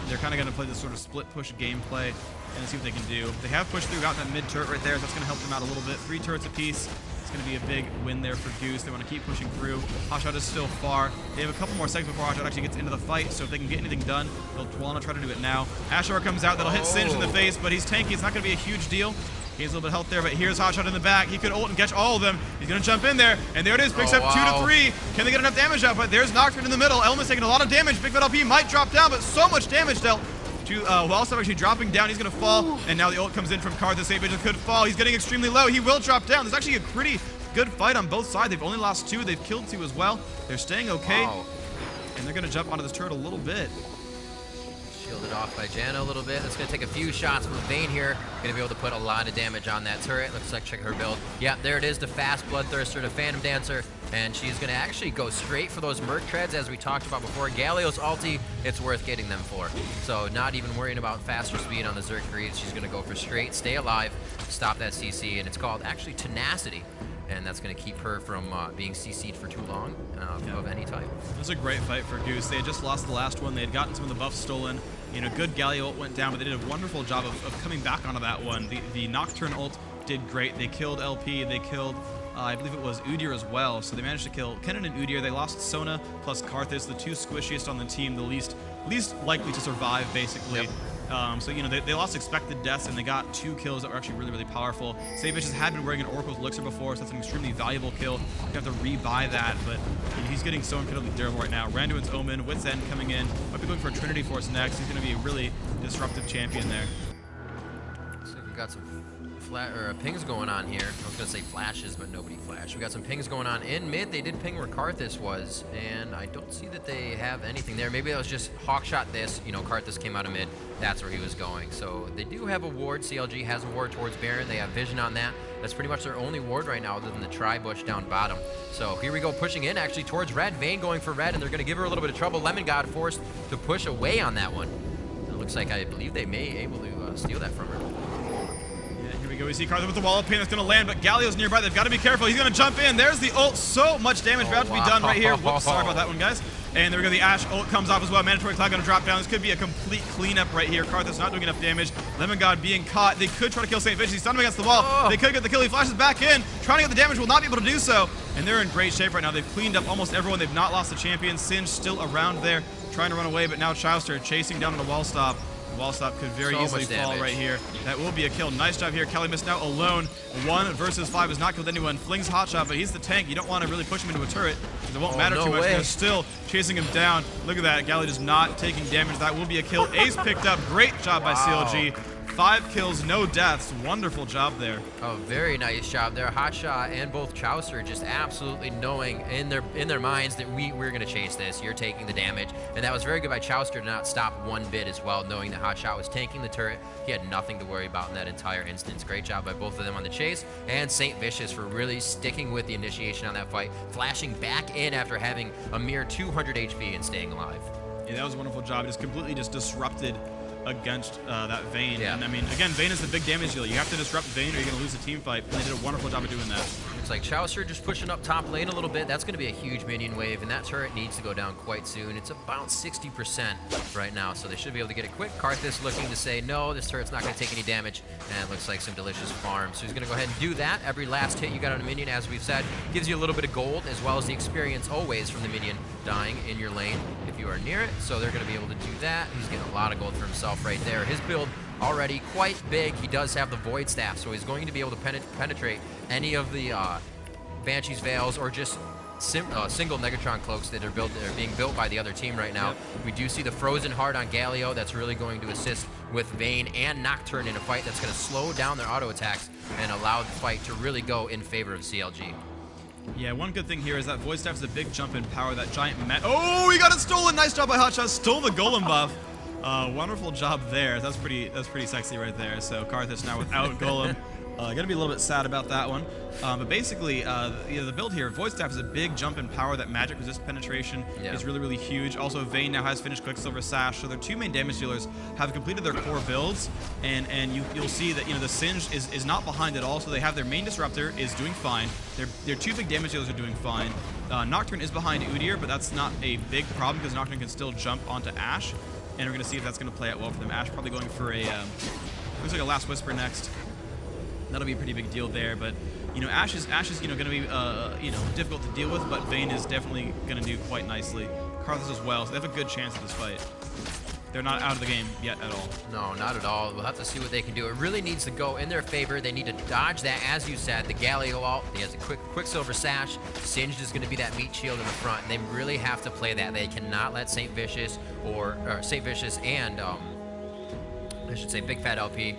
they're kind of going to play this sort of split push gameplay. and see what they can do. They have pushed through, got that mid turret right there, so that's going to help them out a little bit. 3 turrets apiece. It's going to be a big win there for Goose. They want to keep pushing through. HotshotGG is still far. They have a couple more seconds before HotshotGG actually gets into the fight, so if they can get anything done, they'll want to try to do it now. Ashar comes out. That'll hit Singed in the face, but he's tanky. It's not going to be a huge deal. He has a little bit of health there, but here's HotshotGG in the back. He could ult and catch all of them. He's going to jump in there, and there it is. Picks up 2 to 3. Can they get enough damage out? But there's Nocturne in the middle. Element's taking a lot of damage. Big Fat LP might drop down, but so much damage dealt. Wildstop actually dropping down. He's going to fall, and now the ult comes in from Karthus. Saint Vision could fall. He's getting extremely low. He will drop down. There's actually a pretty good fight on both sides. They've only lost 2. They've killed 2 as well. They're staying okay, and they're going to jump onto this turret a little bit. Shielded off by Janna a little bit. That's going to take a few shots from Vayne here. Going to be able to put a lot of damage on that turret. Looks like, check her build. Yeah, there it is, the fast Bloodthirster, the Phantom Dancer. And she's going to actually go straight for those Merc Treads, as we talked about before. Galio's ulti, it's worth getting them for. So not even worrying about faster speed on the Zerg Greaves. She's going to go for straight, stay alive, stop that CC. And it's called actually Tenacity. And that's going to keep her from being CC'd for too long of any type. It was a great fight for Goose. They had just lost the last one. They had gotten some of the buffs stolen. You know, good Galio ult went down, but they did a wonderful job of coming back onto that one. The Nocturne ult did great. They killed LP. They killed, I believe it was Udyr as well. So they managed to kill Kennen and Udyr. They lost Sona plus Karthus, the 2 squishiest on the team, the least likely to survive, basically. Yep. So, you know, they lost expected deaths, and they got 2 kills that were actually really, really powerful. Saint Vision had been wearing an Oracle's Elixir before, so that's an extremely valuable kill. You have to rebuy that, but he's getting so incredibly durable right now. Randuin's Omen, Wit's End coming in. Might be going for Trinity Force next. He's going to be a really disruptive champion there. Looks like we got some pings going on here. I was going to say flashes, but nobody flashed. We got some pings going on in mid. They did ping where Karthus was, and I don't see that they have anything there. Maybe that was just Hawkshot this. You know, Karthus came out of mid. That's where he was going. So they do have a ward. CLG has a ward towards Baron. They have vision on that. That's pretty much their only ward right now, other than the Tri-Bush down bottom. So here we go, pushing in actually towards red. Vayne going for red, and they're going to give her a little bit of trouble. Lemon God forced to push away on that one. It looks like I believe they may be able to steal that from her. We see Karthus with the wall of pain that's going to land, but Galio's nearby. They've got to be careful. He's going to jump in. There's the ult. So much damage about to be done right here. Whoops, sorry about that one, guys. And there we go. The Ashe ult comes off as well. Mandatory Cloud going to drop down. This could be a complete cleanup right here. Karthus not doing enough damage. Lemon God being caught. They could try to kill Saint Vision. He's stunned him against the wall. They could get the kill. He flashes back in. Trying to get the damage. Will not be able to do so. And they're in great shape right now. They've cleaned up almost everyone. They've not lost the champion. Singed still around there, trying to run away, but now Chowster chasing down on the wall stop. Wallstop could very easily fall right here. That will be a kill. Nice job here. Kelly missed out alone. 1 versus 5 has not killed anyone. Flings Hotshot, but he's the tank. You don't want to really push him into a turret because it won't matter too much. They're still chasing him down. Look at that. Galio is not taking damage. That will be a kill. Ace picked up. Great job by CLG. 5 kills, no deaths. Wonderful job there. Oh, very nice job there. Hotshot and both Chowster just absolutely knowing in their minds that we're going to chase this. You're taking the damage. And that was very good by Chowster to not stop one bit as well, knowing that Hotshot was tanking the turret. He had nothing to worry about in that entire instance. Great job by both of them on the chase. And Saint Vicious for really sticking with the initiation on that fight, flashing back in after having a mere 200 HP and staying alive. Yeah, that was a wonderful job. It just completely disrupted against that Vayne. Yeah. And I mean, again, Vayne is the big damage dealer. You have to disrupt Vayne or you're going to lose the team fight. And they did a wonderful job of doing that. Looks like Chowster just pushing up top lane a little bit. That's going to be a huge minion wave, and that turret needs to go down quite soon. It's about 60% right now, so they should be able to get it quick. Karthus looking to say, no, this turret's not going to take any damage, and it looks like some delicious farm. So he's going to go ahead and do that. Every last hit you got on a minion, as we've said, gives you a little bit of gold, as well as the experience always from the minion dying in your lane if you are near it. So they're going to be able to do that. He's getting a lot of gold for himself right there. His build already quite big. He does have the Void Staff, so he's going to be able to penetrate any of the Banshee's Veils or just single Negatron Cloaks that are being built by the other team right now. Yep. We do see the Frozen Heart on Galio. That's really going to assist with Vayne and Nocturne in a fight that's going to slow down their auto attacks and allow the fight to really go in favor of CLG. Yeah, one good thing here is that Void Staff is a big jump in power. That giant oh, he got it stolen! Nice job by Hotshot. Stole the Golem buff. Wonderful job there. That's pretty sexy right there. So Karthus now without Golem. Gonna be a little bit sad about that one. But basically, the build here, Void Staff is a big jump in power. That magic resist penetration is really, really huge. Also, Vayne now has finished Quicksilver Sash, so their 2 main damage dealers have completed their core builds, and you'll see that the Singed is not behind at all. So they have their main disruptor is doing fine. Their 2 big damage dealers are doing fine. Nocturne is behind Udyr, but that's not a big problem because Nocturne can still jump onto Ashe, and we're gonna see if that's gonna play out well for them. Ashe probably going for a Looks like a Last Whisper next. That'll be a pretty big deal there, but you know, Ashe is going to be you know, difficult to deal with, but Vayne is definitely going to do quite nicely. Carthus as well, so they have a good chance at this fight. They're not out of the game yet at all. No, not at all. We'll have to see what they can do. It really needs to go in their favor. They need to dodge that, as you said, the Galio ult. He has a Quicksilver Sash. Singed is going to be that meat shield in the front. They really have to play that. They cannot let St. Vicious and I should say Big Fat LP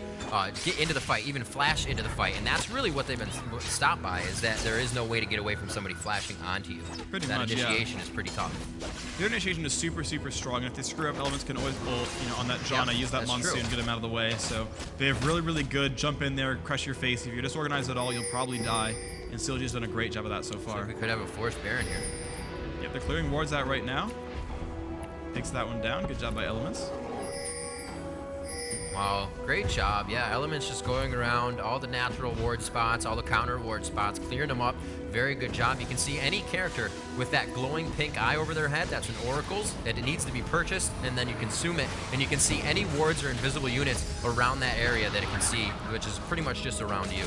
get into the fight, even flash into the fight, and that's really what they've been stopped by, is that there is no way to get away from somebody flashing onto you. Pretty that much, initiation is pretty tough. Their initiation is super, super strong, and if they screw up, Elements can always ult, you know, on that Janna, use that Monsoon, get him out of the way. So they have really, really good jump in there, crush your face. If you're disorganized at all, you'll probably die, and CLG's done a great job of that so far. So we could have a forced Baron here. Yep, they're clearing wards out right now. Takes that one down. Good job by Elements. Wow, great job. Yeah, Elements just going around all the natural ward spots, all the counter ward spots, clearing them up. Very good job. You can see any character with that glowing pink eye over their head, that's an Oracle's, that it needs to be purchased, and then you consume it, and you can see any wards or invisible units around that area that it can see, which is pretty much just around you.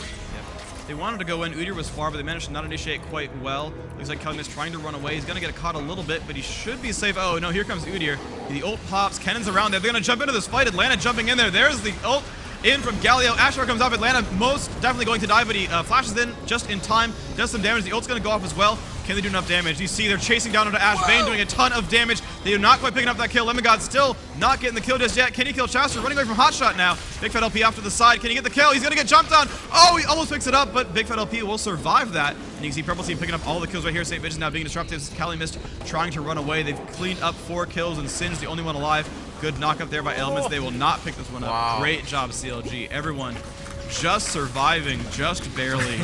They wanted to go in. Udyr was far, but they managed to not initiate quite well. Looks like Kellyman is trying to run away. He's going to get caught a little bit, but he should be safe. Oh, no, here comes Udyr. The ult pops. Kennon's around there. They're going to jump into this fight. Atlanta jumping in there. There's the ult in from Galio. Asher comes off. Atlanta most definitely going to die, but he flashes in just in time. Does some damage. The ult's going to go off as well. Can they do enough damage? You see they're chasing down onto Ashe. Vayne doing a ton of damage. They are not quite picking up that kill. Lemon God still not getting the kill just yet. Can he kill Chester? Running away from Hotshot now. Big Fat LP off to the side. Can he get the kill? He's going to get jumped on. Oh, he almost picks it up, but Big Fat LP will survive that. And you can see Purple Team picking up all the kills right here. St. Vision now being disruptive. Calumet trying to run away. They've cleaned up 4 kills, and Sin's the only one alive. Good knock-up there by Elements. They will not pick this one up. Great job, CLG. Everyone just surviving, just barely.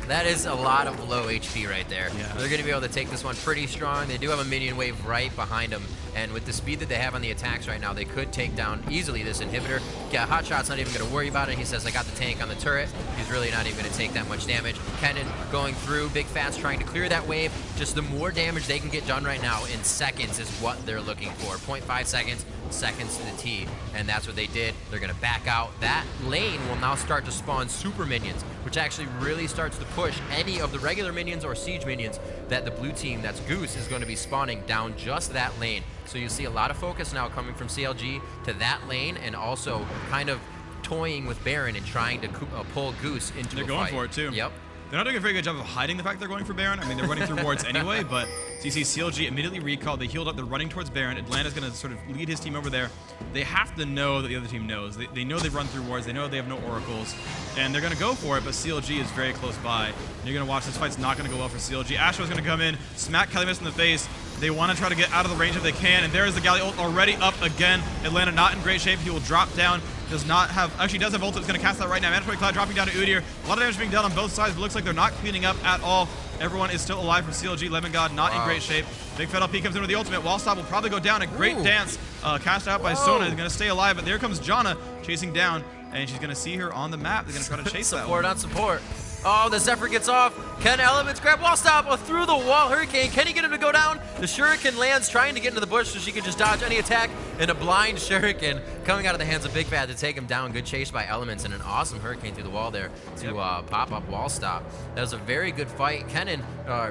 That is a lot of low HP right there. Yeah. They're going to be able to take this one pretty strong. They do have a minion wave right behind them, and with the speed that they have on the attacks right now, they could take down easily this inhibitor. Yeah, Hotshot's not even going to worry about it. He says, I got the tank on the turret. He's really not even going to take that much damage. Kennen going through. Big Fat's trying to clear that wave. Just the more damage they can get done right now in seconds is what they're looking for. 0.5 seconds. Seconds to the T, and that's what they did. They're going to back out. That lane will now start to spawn super minions, which actually really starts to push any of the regular minions or siege minions that the blue team, that's Goose, is going to be spawning down just that lane. So you see a lot of focus now coming from CLG to that lane, and also kind of toying with Baron and trying to pull Goose into They're a going fight. for it too. Yep. They're not doing a very good job of hiding the fact they're going for Baron. I mean, they're running through wards anyway, but so you see CLG immediately recalled. They healed up. They're running towards Baron. Atlanta's going to sort of lead his team over there. They have to know that the other team knows. They know they've run through wards. They know they have no oracles, and they're going to go for it, but CLG is very close by. And you're going to watch this fight's not going to go well for CLG. Astro's going to come in, smack Calumet in the face. They want to try to get out of the range if they can, and there is the Galio ult already up again. Atlanta not in great shape. He will drop down. Does not have, actually does have ult. It's going to cast that right now. Mandatory Cloud dropping down to Udyr. A lot of damage being done on both sides, but looks like they're not cleaning up at all. Everyone is still alive for CLG. Lemon God not in great shape. Big Fat LP comes in with the ultimate. Wall stop will probably go down. A great dance cast out by Sona. Is going to stay alive, but there comes Janna chasing down, and she's going to see her on the map. They're going to try to chase that one. Support on support. Oh, the Zephyr gets off. Can Elements grab wall stop through the wall? Hurricane, can he get him to go down? The Shuriken lands, trying to get into the bush so she can just dodge any attack. And a blind Shuriken coming out of the hands of Big Fat to take him down. Good chase by Elements, and an awesome Hurricane through the wall there to pop up wall stop. That was a very good fight.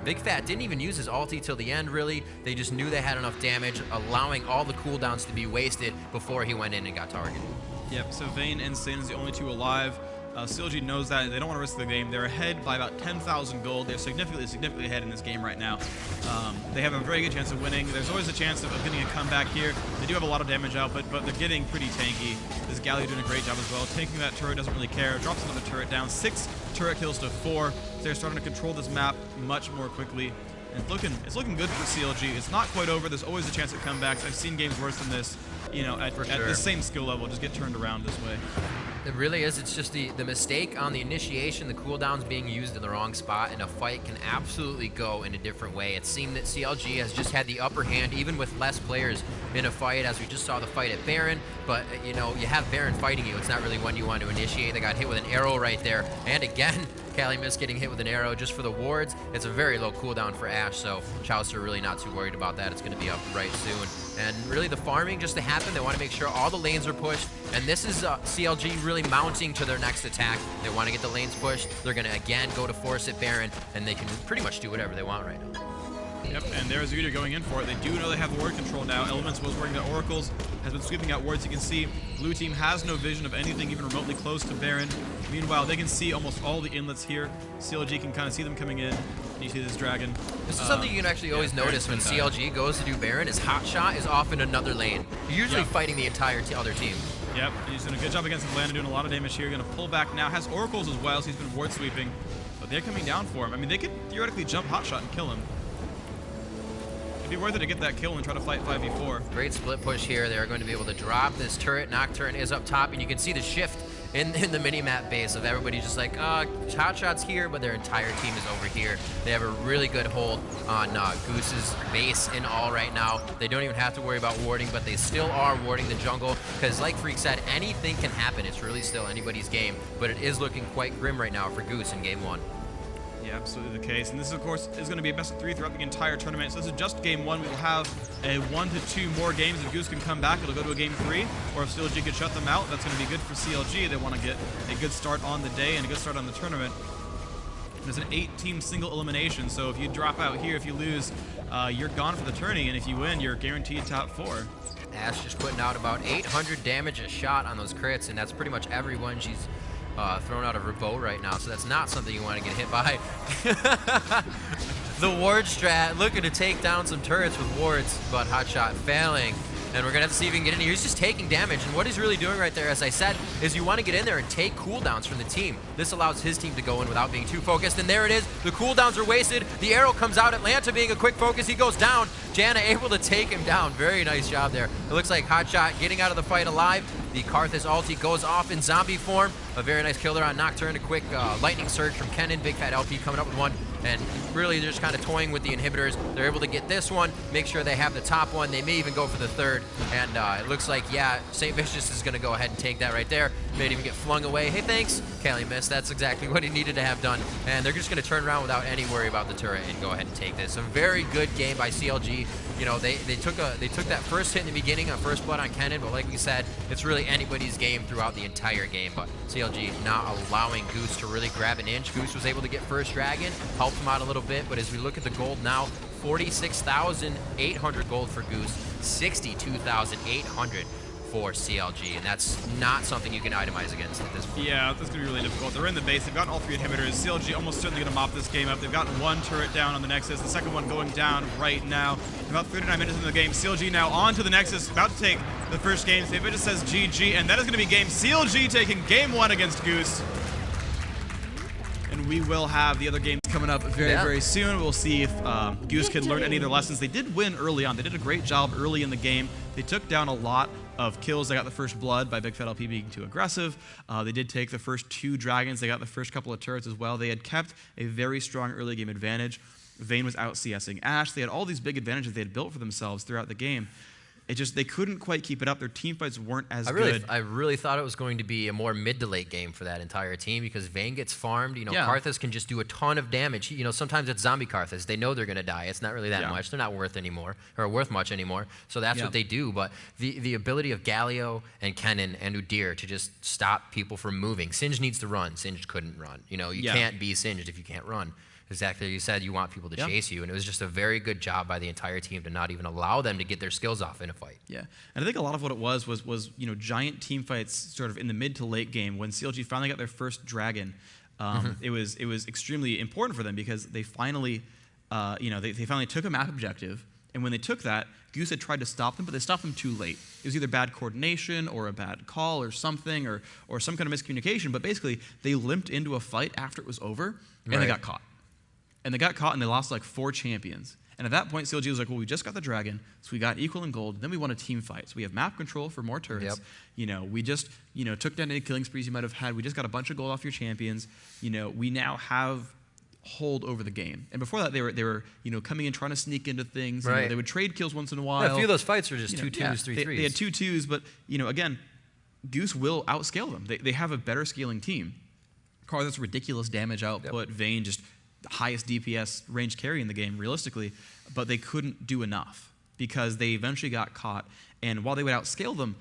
Big Fat didn't even use his ulti till the end, really. They just knew they had enough damage, allowing all the cooldowns to be wasted before he went in and got targeted. Yep, so Vayne and Sin is the only 2 alive. CLG knows that. They don't want to risk the game. They're ahead by about 10,000 gold. They're significantly ahead in this game right now. They have a very good chance of winning. There's always a chance of getting a comeback here. They do have a lot of damage output, but they're getting pretty tanky. This Galio doing a great job as well. Taking that turret, doesn't really care. Drops another turret down. 6 turret kills to 4. So they're starting to control this map much more quickly. And it's looking good for CLG. It's not quite over. There's always a chance of comebacks. I've seen games worse than this, you know, at the same skill level, just get turned around this way. It really is. It's just the mistake on the initiation, the cooldowns being used in the wrong spot, and a fight can absolutely go in a different way. It seemed that CLG has just had the upper hand, even with less players in a fight, as we just saw the fight at Baron. But, you know, you have Baron fighting you. It's not really when you want to initiate. They got hit with an arrow right there. And again, Calumet getting hit with an arrow just for the wards. It's a very low cooldown for Ashe, so Chaucer really not too worried about that. It's going to be up right soon. And really the farming just to happen, they want to make sure all the lanes are pushed. And this is CLG really mounting to their next attack. They want to get the lanes pushed. They're going to again go to force it Baron, and they can pretty much do whatever they want right now. Yep, and there's Vídeo going in for it. They do know they have ward control now. Elements was working the oracles, has been sweeping out wards. You can see blue team has no vision of anything even remotely close to Baron. Meanwhile, they can see almost all the inlets here. CLG can kind of see them coming in. You see this dragon. This is something you can actually always notice when CLG goes to do Baron, is Hotshot is off in another lane. You're usually fighting the entire other team. Yep, he's doing a good job against Atlanta, doing a lot of damage here. Going to pull back now. Has oracles as well, so he's been ward sweeping. But they're coming down for him. I mean, they could theoretically jump Hotshot and kill him. It'd be worth it to get that kill and try to fight 5v4. Great split push here. They're going to be able to drop this turret. Nocturne is up top, and you can see the shift in the mini-map base of everybody just like, Hotshot's here, but their entire team is over here. They have a really good hold on Goose's base in all right now. They don't even have to worry about warding, but they still are warding the jungle, because like Freak said, anything can happen. It's really still anybody's game, but it is looking quite grim right now for Goose in game 1. Yeah, absolutely the case. And this, of course, is going to be a best of 3 throughout the entire tournament. So this is just game 1. We will have a 1 to 2 more games. If Goose can come back, it'll go to a game 3. Or if CLG could shut them out, that's going to be good for CLG. They want to get a good start on the day and a good start on the tournament. There's an 8-team single elimination. So if you drop out here, if you lose, you're gone for the tourney. And if you win, you're guaranteed top 4. Ash just putting out about 800 damage a shot on those crits, and that's pretty much everyone she's thrown out of her bow right now, so that's not something you want to get hit by. The ward strat looking to take down some turrets with wards, but Hotshot failing. And we're going to have to see if he can get in here. He's just taking damage, and what he's really doing right there, as I said, is you want to get in there and take cooldowns from the team. This allows his team to go in without being too focused, and there it is. The cooldowns are wasted. The arrow comes out. Atlanta being a quick focus. He goes down. Janna able to take him down. Very nice job there. It looks like Hotshot getting out of the fight alive. The Karthus ulti goes off in zombie form. A very nice killer on Nocturne. A quick lightning surge from Kennen. Big Fat LP coming up with one. And really, they're just kind of toying with the inhibitors. They're able to get this one, make sure they have the top one. They may even go for the third. And it looks like, yeah, St. Vicious is going to go ahead and take that right there. May even get flung away. Hey, thanks. Kelly missed. That's exactly what he needed to have done. And they're just going to turn around without any worry about the turret and go ahead and take this. A very good game by CLG. You know, they took that first hit in the beginning on first blood on Kennen, but like we said, it's really anybody's game throughout the entire game. But CLG not allowing Goose to really grab an inch. Goose was able to get first dragon, helped him out a little bit, but as we look at the gold now, 46,800 gold for Goose, 62,800 for CLG, and that's not something you can itemize against at this point. Yeah, that's going to be really difficult. They're in the base. They've gotten all 3 inhibitors. CLG almost certainly going to mop this game up. They've gotten 1 turret down on the Nexus, the second one going down right now. About 39 minutes into the game. CLG now on to the Nexus, about to take the first game. It just says GG, and that is going to be game CLG taking game 1 against Goose. And we will have the other games coming up very soon. We'll see if Goose can learn any of their lessons. They did win early on. They did a great job early in the game. They took down a lot of kills. They got the first blood by Big Fat LP being too aggressive. They did take the first 2 dragons. They got the first couple of turrets as well. They had kept a very strong early game advantage. Vayne was out CSing Ashe. They had all these big advantages they had built for themselves throughout the game. It just, they couldn't quite keep it up. Their team fights weren't as good. I really thought it was going to be a more mid to late game for that entire team, because Vayne gets farmed. You know, Karthus can just do a ton of damage. You know, sometimes it's zombie Karthus. They know they're going to die. It's not really that much. They're not worth much anymore. So that's what they do. But the ability of Galio and Kennen and Udyr to just stop people from moving. Singed needs to run. Singed couldn't run. You know, you can't be Singed if you can't run. Exactly, you said you want people to chase you, and it was just a very good job by the entire team to not even allow them to get their skills off in a fight. Yeah, and I think a lot of what it was you know, giant team fights sort of in the mid to late game. When CLG finally got their first dragon, it was extremely important for them, because they finally, you know, they finally took a map objective, and when they took that, Goose had tried to stop them, but they stopped them too late. It was either bad coordination or a bad call or something, or some kind of miscommunication, but basically they limped into a fight after it was over, and they got caught. And they got caught, and they lost like 4 champions. And at that point, CLG was like, well, we just got the dragon, so we got equal in gold, then we won a team fight. So we have map control for more turrets. You know, we just, you know, took down any killing sprees you might have had. We just got a bunch of gold off your champions. You know, we now have hold over the game. And before that, they were you know, coming in, trying to sneak into things. You know, they would trade kills once in a while. Yeah, a few of those fights were just 2 twos, 3 threes. They had 2 twos, but, you know, again, Goose will outscale them. They have a better scaling team. Karthus ridiculous damage output. Vayne just highest DPS range carry in the game, realistically, but they couldn't do enough. because they eventually got caught. And while they would outscale them,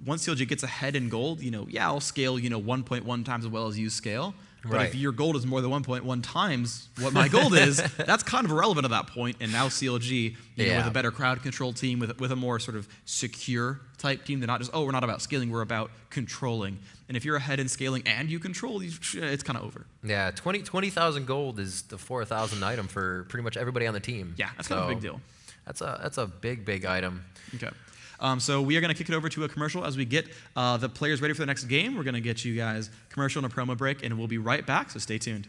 once CLG gets ahead in gold, yeah, I'll scale, 1.1 times as well as you scale. But if your gold is more than 1.1 times what my gold is, that's kind of irrelevant at that point. And now CLG, with a better crowd control team, with a more sort of secure type team, they're not just, we're not about scaling, we're about controlling. And if you're ahead in scaling and you control, it's kind of over. Yeah, 20,000 gold is the 4,000 item for pretty much everybody on the team. Yeah, that's kind of a big deal. That's a big item. Okay. So we are going to kick it over to a commercial as we get the players ready for the next game. We're going to get you guys commercial and a promo break, and we'll be right back, so stay tuned.